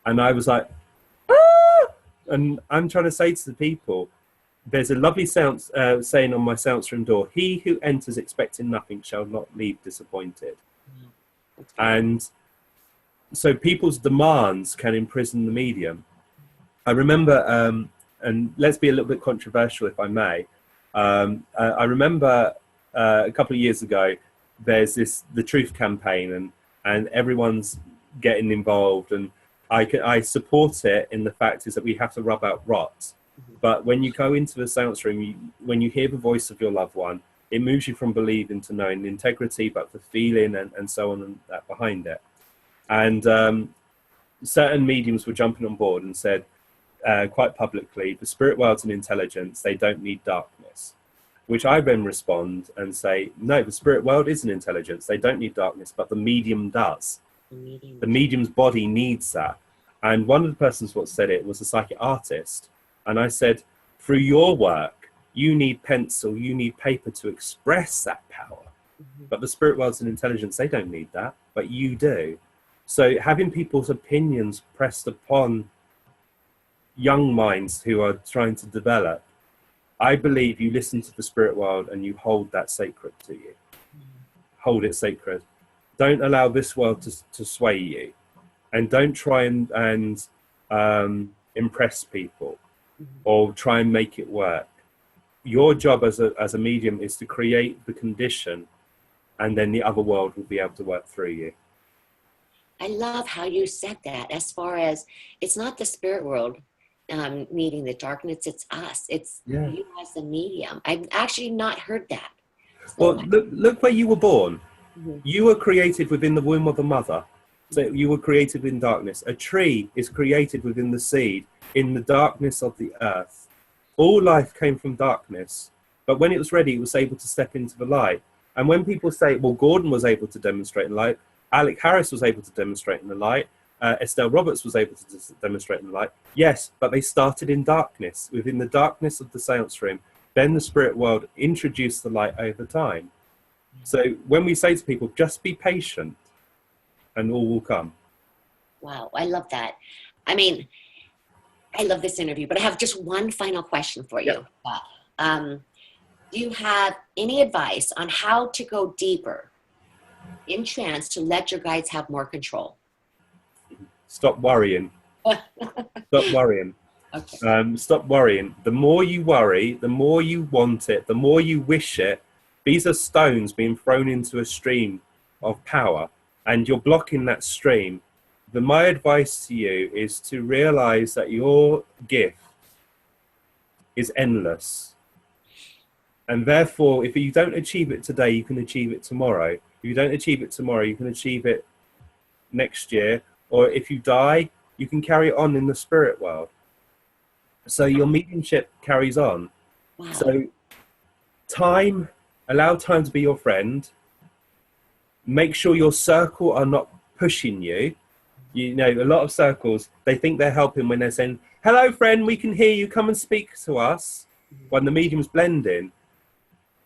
And I was like, ah! And I'm trying to say to the people, there's a lovely seance saying on my seance room door, he who enters expecting nothing shall not leave disappointed. And so people's demands can imprison the medium. I remember, and let's be a little bit controversial if I may, I remember a couple of years ago, there's the Truth campaign, and everyone's getting involved, and I support it in the fact is that we have to rub out rot. But when you go into the seance room, when you hear the voice of your loved one, it moves you from believing to knowing the integrity, but the feeling and so on and that behind it. And certain mediums were jumping on board and said quite publicly, the spirit world's an intelligence, they don't need darkness. Which I then respond and say, no, the spirit world is an intelligence, they don't need darkness, but the medium does. The medium's body needs that. And one of the persons what said it was a psychic artist. And I said, through your work, you need pencil, you need paper to express that power. But the spirit world's an intelligence, they don't need that, but you do. So having people's opinions pressed upon young minds who are trying to develop, I believe you listen to the spirit world and you hold that sacred to you. Hold it sacred. Don't allow this world to sway you. And don't try and impress people or try and make it work. Your job as a medium is to create the condition, and then the other world will be able to work through you. I love how you said that, as far as it's not the spirit world needing the darkness, it's us. It's you as the medium. I've actually not heard that. So well, look where you were born. You were created within the womb of a mother. So you were created in darkness. A tree is created within the seed, in the darkness of the earth. All life came from darkness. But when it was ready, it was able to step into the light. And when people say, well, Gordon was able to demonstrate in light, Alec Harris was able to demonstrate in the light, Estelle Roberts was able to demonstrate in the light. Yes, but they started in darkness, within the darkness of the seance room. Then the spirit world introduced the light over time. So when we say to people, just be patient, and all will come. Wow, I love that. I mean, I love this interview, but I have just one final question for you. Do you have any advice on how to go deeper in trance to let your guides have more control? Stop worrying. Stop worrying. Okay. Stop worrying. The more you worry, the more you want it, the more you wish it. These are stones being thrown into a stream of power, and you're blocking that stream. My advice to you is to realize that your gift is endless. And therefore, if you don't achieve it today, you can achieve it tomorrow. If you don't achieve it tomorrow, you can achieve it next year. Or if you die, you can carry it on in the spirit world. So your mediumship carries on. Wow. So allow time to be your friend. Make sure your circle are not pushing you. You know, a lot of circles, they think they're helping when they're saying, hello, friend, we can hear you, come and speak to us. When the medium's blending,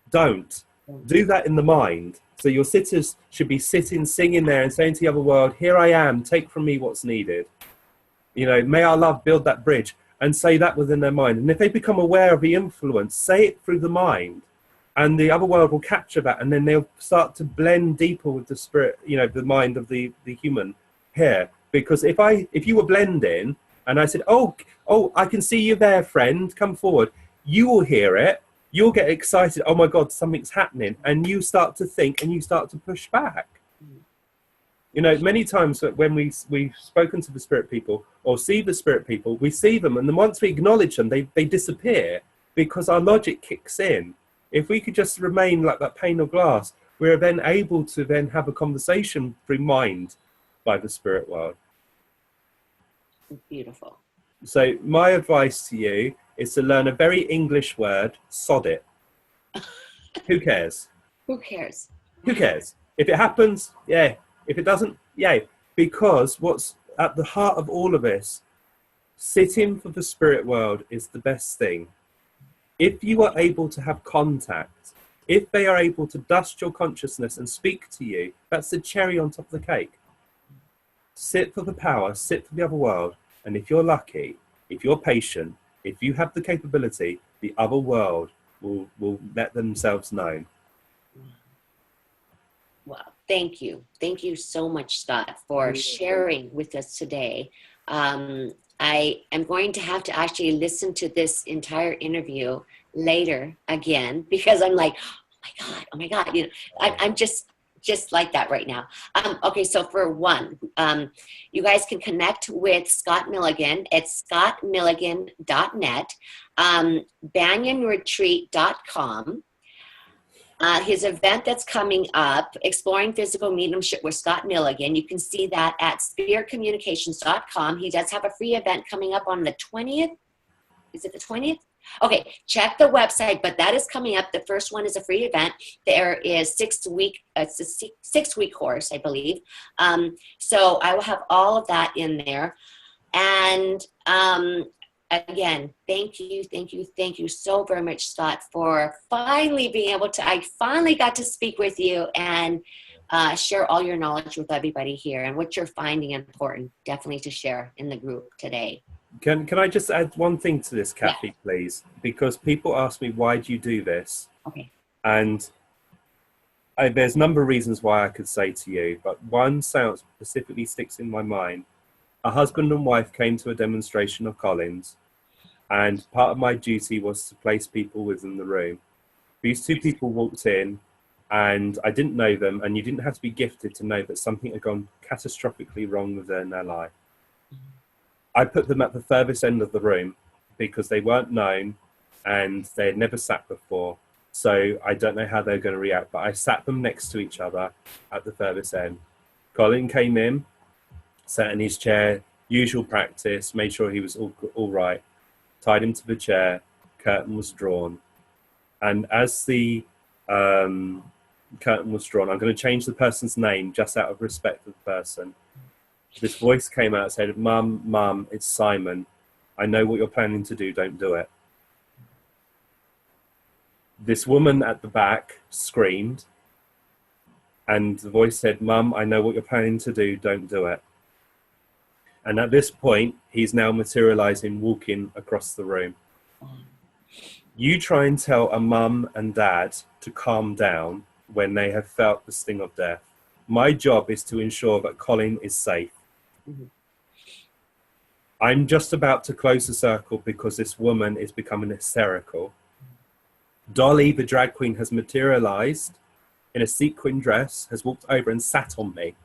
don't. Do that in the mind. So your sitters should be singing there and saying to the other world, here I am, take from me what's needed. You know, may our love build that bridge, and say that within their mind. And if they become aware of the influence, say it through the mind. And the other world will capture that, and then they'll start to blend deeper with the spirit, you know, the mind of the human here. Because if you were blending, and I said, oh, I can see you there, friend, come forward. You will hear it. You'll get excited. Oh my God, something's happening. And you start to think and you start to push back. You know, many times when we've spoken to the spirit people or see the spirit people, we see them. And then once we acknowledge them, they disappear because our logic kicks in. If we could just remain like that pane of glass, we're then able to then have a conversation through mind by the spirit world. Beautiful. So my advice to you is to learn a very English word, sod it. Who cares? Who cares? Who cares? If it happens, yeah. If it doesn't, yay. Because what's at the heart of all of this, sitting for the spirit world is the best thing. If you are able to have contact, if they are able to dust your consciousness and speak to you, that's the cherry on top of the cake. Sit for the power, sit for the other world, and if you're lucky, if you're patient, if you have the capability, the other world will let themselves know. Wow. Thank you. Thank you so much, Scott, for sharing with us today. I am going to have to actually listen to this entire interview later again, because I'm like, oh my God, you know, I'm just like that right now. Okay, so for one, you guys can connect with Scott Milligan at scottmilligan.net, banyanretreat.com. His event that's coming up, Exploring Physical Mediumship with Scott Milligan, you can see that at spiritcommunications.com. He does have a free event coming up on the 20th. Is it the 20th? Okay, check the website, but that is coming up. The first one is a free event. There is it's a six-week course, I believe. So I will have all of that in there. And again, thank you so very much, Scott, for finally being able to, I finally got to speak with you and share all your knowledge with everybody here and what you're finding important, definitely to share in the group today. Can I just add one thing to this, Kathy, please? Because people ask me, why do you do this? Okay. And there's a number of reasons why I could say to you, but one seance specifically sticks in my mind. A husband and wife came to a demonstration of Colin's, and part of my duty was to place people within the room. These two people walked in, and I didn't know them, and you didn't have to be gifted to know that something had gone catastrophically wrong within their life. I put them at the furthest end of the room because they weren't known and they had never sat before. So I don't know how they're going to react, but I sat them next to each other at the furthest end. Colin came in, sat in his chair, usual practice, made sure he was all right, tied him to the chair, curtain was drawn. And as the curtain was drawn, I'm going to change the person's name just out of respect for the person. This voice came out and said, Mum, it's Simon. I know what you're planning to do, don't do it. This woman at the back screamed, And the voice said, Mum, I know what you're planning to do, don't do it. And at this point, he's now materializing, walking across the room. You try and tell a mum and dad to calm down when they have felt the sting of death. My job is to ensure that Colin is safe. Mm-hmm. I'm just about to close the circle because this woman is becoming hysterical. Dolly, the drag queen, has materialized in a sequin dress, has walked over and sat on me.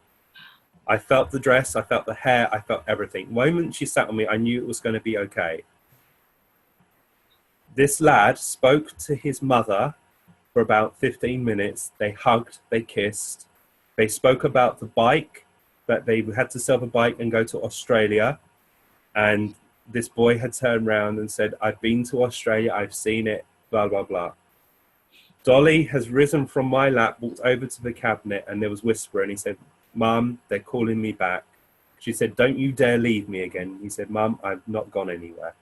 I felt the dress, I felt the hair, I felt everything. The moment she sat on me, I knew it was going to be okay. This lad spoke to his mother for about 15 minutes. They hugged, they kissed. They spoke about the bike, that they had to sell the bike and go to Australia. And this boy had turned around and said, I've been to Australia, I've seen it, blah, blah, blah. Dolly has risen from my lap, walked over to the cabinet, and there was whisper, and he said, Mum, they're calling me back. She said, don't you dare leave me again. He said, Mum, I've not gone anywhere.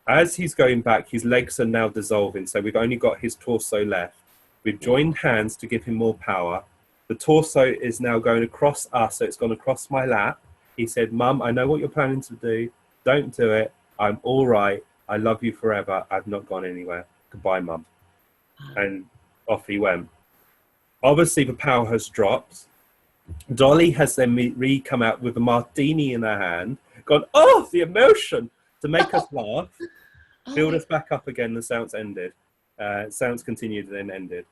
As he's going back, his legs are now dissolving, so we've only got his torso left. We've joined hands to give him more power. The torso is now going across us, so it's gone across my lap. He said, Mum, I know what you're planning to do. Don't do it. I'm all right. I love you forever. I've not gone anywhere. Goodbye, Mum. And off he went. Obviously, the power has dropped. Dolly has then come out with a martini in her hand, gone, oh, the emotion, to make us laugh, build us back up again. The seance ended. Seance continued and then ended.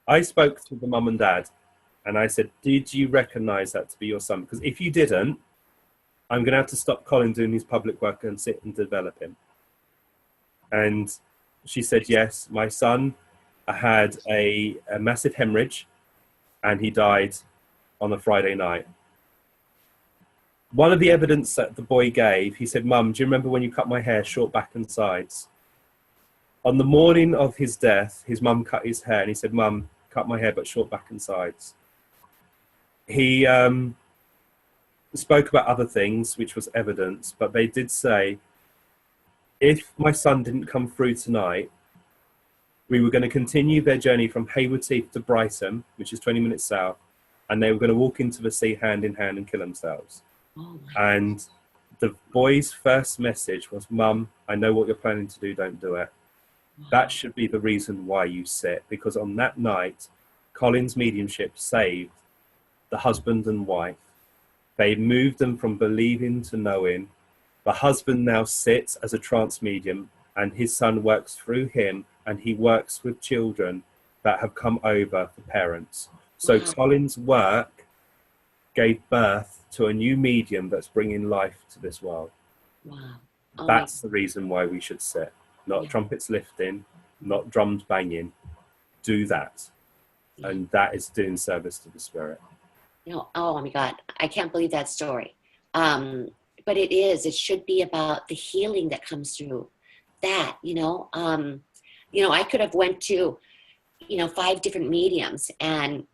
I spoke to the mum and dad, and I said, did you recognise that to be your son? Because if you didn't, I'm going to have to stop Colin doing his public work and sit and develop him. And she said, yes, my son had a massive hemorrhage, and he died on a Friday night. One of the evidence that the boy gave, he said, Mum, do you remember when you cut my hair short back and sides? On the morning of his death, his mum cut his hair, and he said, Mum, cut my hair but short back and sides. He spoke about other things, which was evidence, but they did say, if my son didn't come through tonight, we were going to continue their journey from Haywards Heath to Brighton, which is 20 minutes south, and they were going to walk into the sea hand in hand and kill themselves. Oh, and the boy's first message was, Mum, I know what you're planning to do, don't do it. Wow. That should be the reason why you sit, because on that night, Colin's mediumship saved the husband and wife. They moved them from believing to knowing. The husband now sits as a trance medium, and his son works through him, and he works with children that have come over for parents. So wow. Colin's work gave birth to a new medium that's bringing life to this world. Wow. Oh, that's the reason why we should sit. Not trumpets lifting, not drums banging. Do that. Yeah. And that is doing service to the spirit. Oh my God, I can't believe that story. But it should be about the healing that comes through that, I could have went to, 5 different mediums, and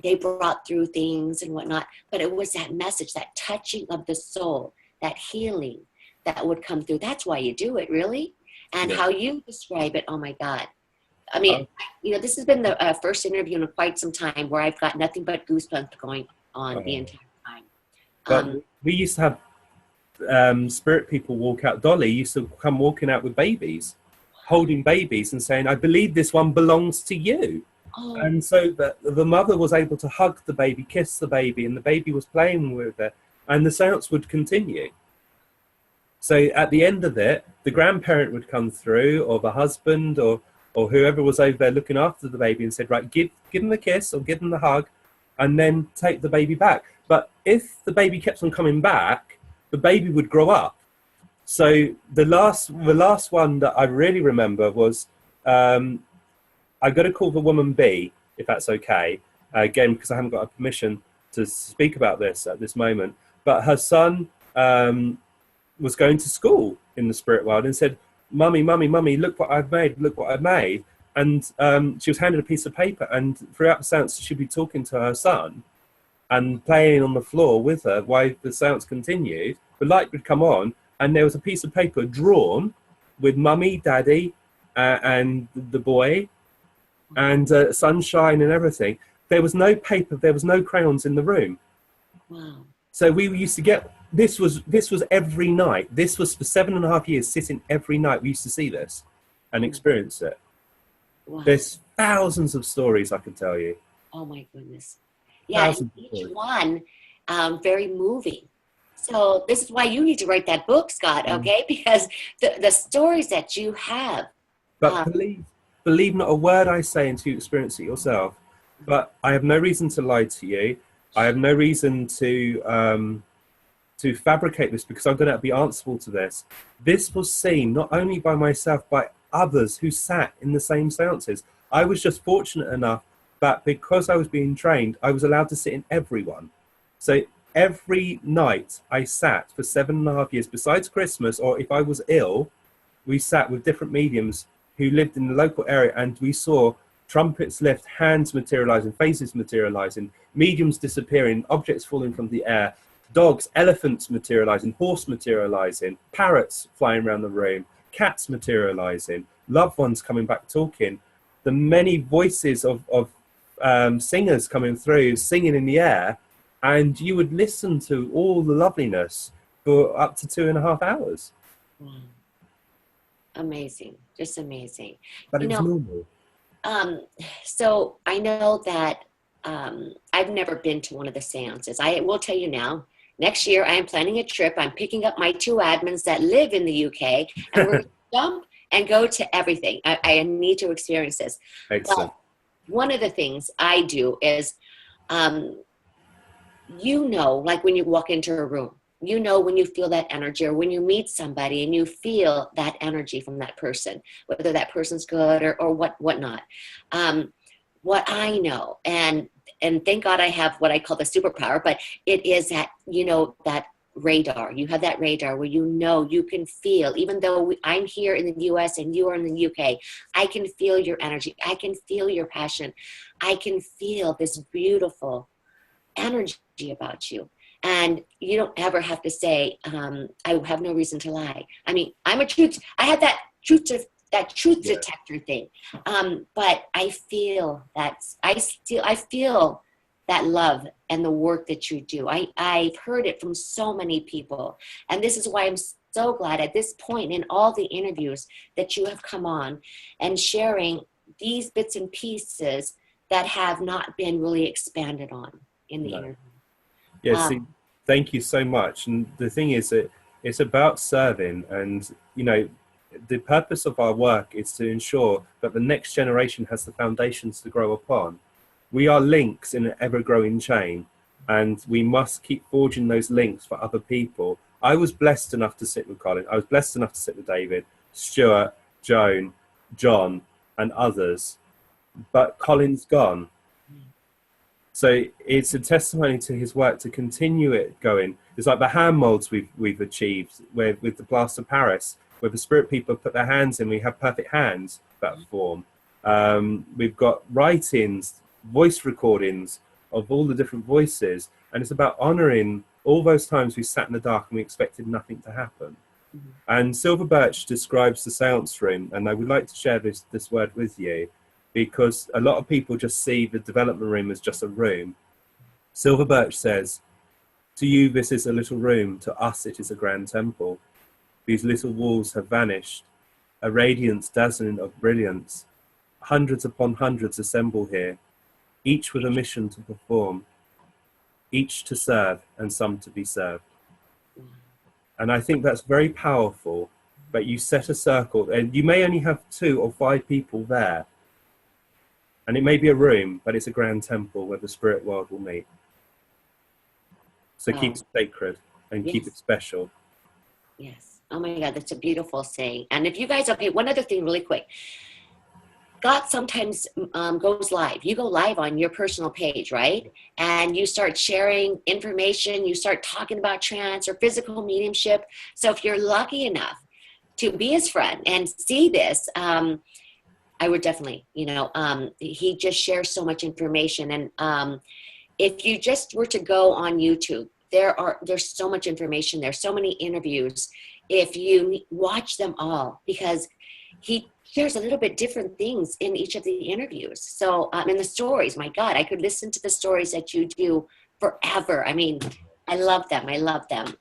they brought through things and whatnot, but it was that message, that touching of the soul, that healing that would come through. That's why you do it, really. And how you describe it, oh my God. I mean, this has been the first interview in quite some time where I've got nothing but goosebumps going on the entire time. But we used to have spirit people walk out. Dolly used to come walking out with babies, holding babies and saying, I believe this one belongs to you. Oh. And so the mother was able to hug the baby, kiss the baby, and the baby was playing with it, and the seance would continue. So at the end of it, the grandparent would come through, or the husband, or whoever was over there looking after the baby, and said, right, give them a kiss or give them the hug, and then take the baby back. But if the baby kept on coming back, the baby would grow up. So the last one that I really remember was, I've got to call the woman B, if that's okay, again, because I haven't got a permission to speak about this at this moment. But her son was going to school in the spirit world and said, Mummy, look what I've made. And she was handed a piece of paper, and throughout the seance, she'd be talking to her son and playing on the floor with her while the seance continued. The light would come on, and there was a piece of paper drawn with Mummy, Daddy, and the boy, and sunshine and everything. there was no paper, there was no crayons in the room. Wow. So we used to get, this was every night. This was for 7.5 years, sitting every night. We used to see this and experience it. Wow. There's thousands of stories I can tell you. Oh my goodness. Yeah, and each one very moving. So this is why you need to write that book, Scott, okay? Because the stories that you have. But believe not a word I say until you experience it yourself. But I have no reason to lie to you. I have no reason to fabricate this, because I'm going to be answerable to this. This was seen not only by myself, by others who sat in the same seances. I was just fortunate enough that because I was being trained, I was allowed to sit in every one. So every night I sat for 7.5 years, besides Christmas, or if I was ill, we sat with different mediums who lived in the local area, and we saw trumpets lift, hands materializing, faces materializing, mediums disappearing, objects falling from the air, dogs, elephants materializing, horse materializing, parrots flying around the room, cats materializing, loved ones coming back talking, the many voices of singers coming through, singing in the air, and you would listen to all the loveliness for up to 2.5 hours. Wow. Amazing, just amazing. But it was normal. So I know that I've never been to one of the seances. I will tell you now, next year I am planning a trip. I'm picking up my 2 admins that live in the UK, and we're going to jump and go to everything. I need to experience this. Excellent. But one of the things I do is, like when you walk into a room, when you feel that energy, or when you meet somebody and you feel that energy from that person, whether that person's good or whatnot. What I know, and thank God I have what I call the superpower, but it is that, that radar. You have that radar where you can feel, even though I'm here in the US and you are in the UK, I can feel your energy. I can feel your passion. I can feel this beautiful energy about you. And you don't ever have to say, I have no reason to lie. I mean, I had that truth detector thing. But I feel I feel that love and the work that you do. I've heard it from so many people. And this is why I'm so glad at this point in all the interviews that you have come on and sharing these bits and pieces that have not been really expanded on in the interview. Yeah, thank you so much. And the thing is that it's about serving, and the purpose of our work is to ensure that the next generation has the foundations to grow upon. We are links in an ever-growing chain, and we must keep forging those links for other people. I was blessed enough to sit with Colin. I was blessed enough to sit with David, Stuart, Joan, John, and others. But Colin's gone. So it's a testimony to his work to continue it going. It's like the hand molds we've achieved with the plaster Paris, where the spirit people put their hands in. We have perfect hands that form. We've got writings, voice recordings of all the different voices, and it's about honouring all those times we sat in the dark and we expected nothing to happen. Mm-hmm. And Silver Birch describes the seance room, and I would like to share this word with you, because a lot of people just see the development room as just a room. Silver Birch says, "To you this is a little room, to us it is a grand temple. These little walls have vanished, a radiance dazzling of brilliance. Hundreds upon hundreds assemble here, each with a mission to perform, each to serve and some to be served." And I think that's very powerful, that you set a circle, and you may only have 2 or 5 people there. And it may be a room, but it's a grand temple where the spirit world will meet. So keep it sacred and keep it special. Yes. Oh my God, that's a beautiful saying. And if you guys, okay, one other thing really quick. God sometimes goes live. You go live on your personal page, right? And you start sharing information. You start talking about trance or physical mediumship. So if you're lucky enough to be his friend and see this, I would definitely, he just shares so much information. And if you just were to go on YouTube, there's so much information. There's so many interviews. If you watch them all, because he shares a little bit different things in each of the interviews. So, in the stories, my God, I could listen to the stories that you do forever. I mean, I love them. I love them.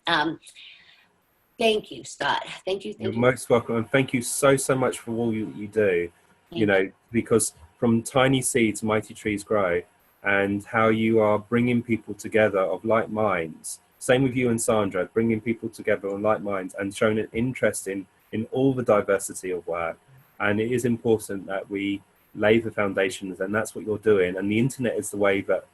Thank you, Scott. Thank you. You're most welcome. And thank you so much for all you do, you know, because from tiny seeds, mighty trees grow, and how you are bringing people together of like minds. Same with you and Sandra, bringing people together on like minds and showing an interest in all the diversity of work. And it is important that we lay the foundations, and that's what you're doing. And the internet is the way that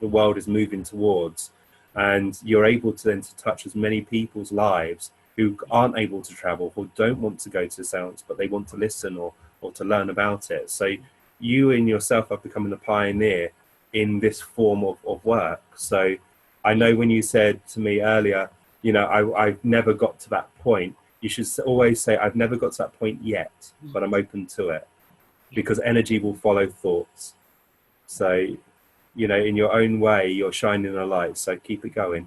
the world is moving towards. And you're able to then to touch as many people's lives who aren't able to travel, who don't want to go to Seance, but they want to listen or to learn about it. So you in yourself are becoming a pioneer in this form of work. So I know when you said to me earlier, you know, I've never got to that point. You should always say, I've never got to that point yet, but I'm open to it, because energy will follow thoughts. So, you know, in your own way, you're shining a light. So keep it going.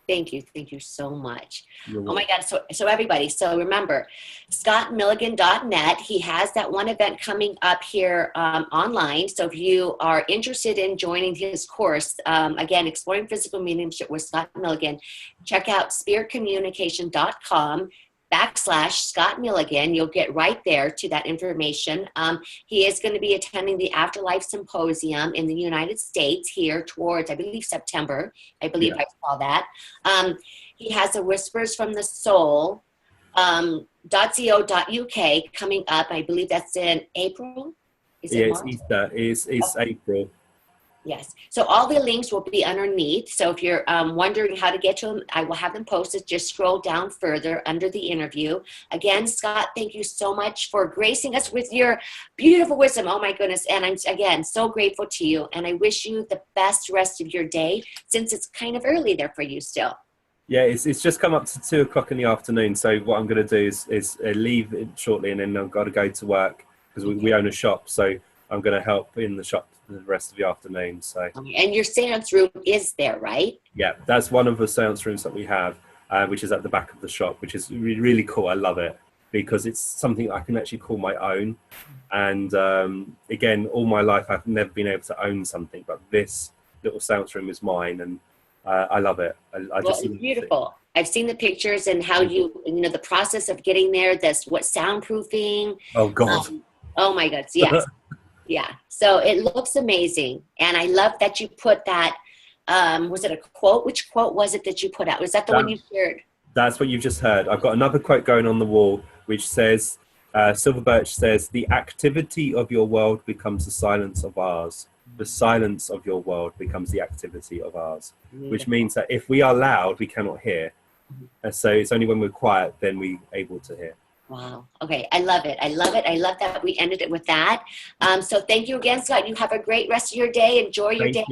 Thank you. Thank you so much. Oh my God. So everybody, so remember, scottmilligan.net, he has that one event coming up here online. So if you are interested in joining his course, again, Exploring Physical Mediumship with Scott Milligan, check out spiritcommunication.com/Scott Milligan. You'll get right there to that information. He is going to be attending the Afterlife Symposium in the United States here towards, I believe, September. I believe I saw that. He has a Whispers from the Soul .co.uk coming up. I believe that's in April. Is it March? It's Easter. It's April. Yes. So all the links will be underneath. So if you're wondering how to get to them, I will have them posted. Just scroll down further under the interview. Again, Scott, thank you so much for gracing us with your beautiful wisdom. Oh my goodness. And I'm, again, so grateful to you. And I wish you the best rest of your day, since it's kind of early there for you still. Yeah, it's just come up to 2 o'clock in the afternoon. So what I'm going to do is leave shortly, and then I've got to go to work, because we own a shop. So I'm going to help in the shop the rest of the afternoon. So, and your seance room is there, right? Yeah, that's one of the seance rooms that we have, which is at the back of the shop, which is really cool. I love it, because it's something I can actually call my own. And again, all my life I've never been able to own something, but this little seance room is mine, and I love it. It's beautiful. I've seen the pictures and how you know, the process of getting there. What soundproofing. Oh God. Oh my God. Yes. Yeah. So it looks amazing. And I love that you put that, was it a quote? Which quote was it that you put out? Was that the one you shared? That's what you've just heard. I've got another quote going on the wall, which says, Silver Birch says, "The activity of your world becomes the silence of ours. The silence of your world becomes the activity of ours." Which means that if we are loud, we cannot hear. And so it's only when we're quiet, then we're able to hear. Wow. Okay. I love it. I love it. I love that we ended it with that. So thank you again, Scott. You have a great rest of your day. Enjoy your day.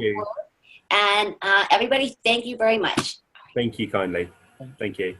And everybody, thank you very much. Thank you kindly. Thank you.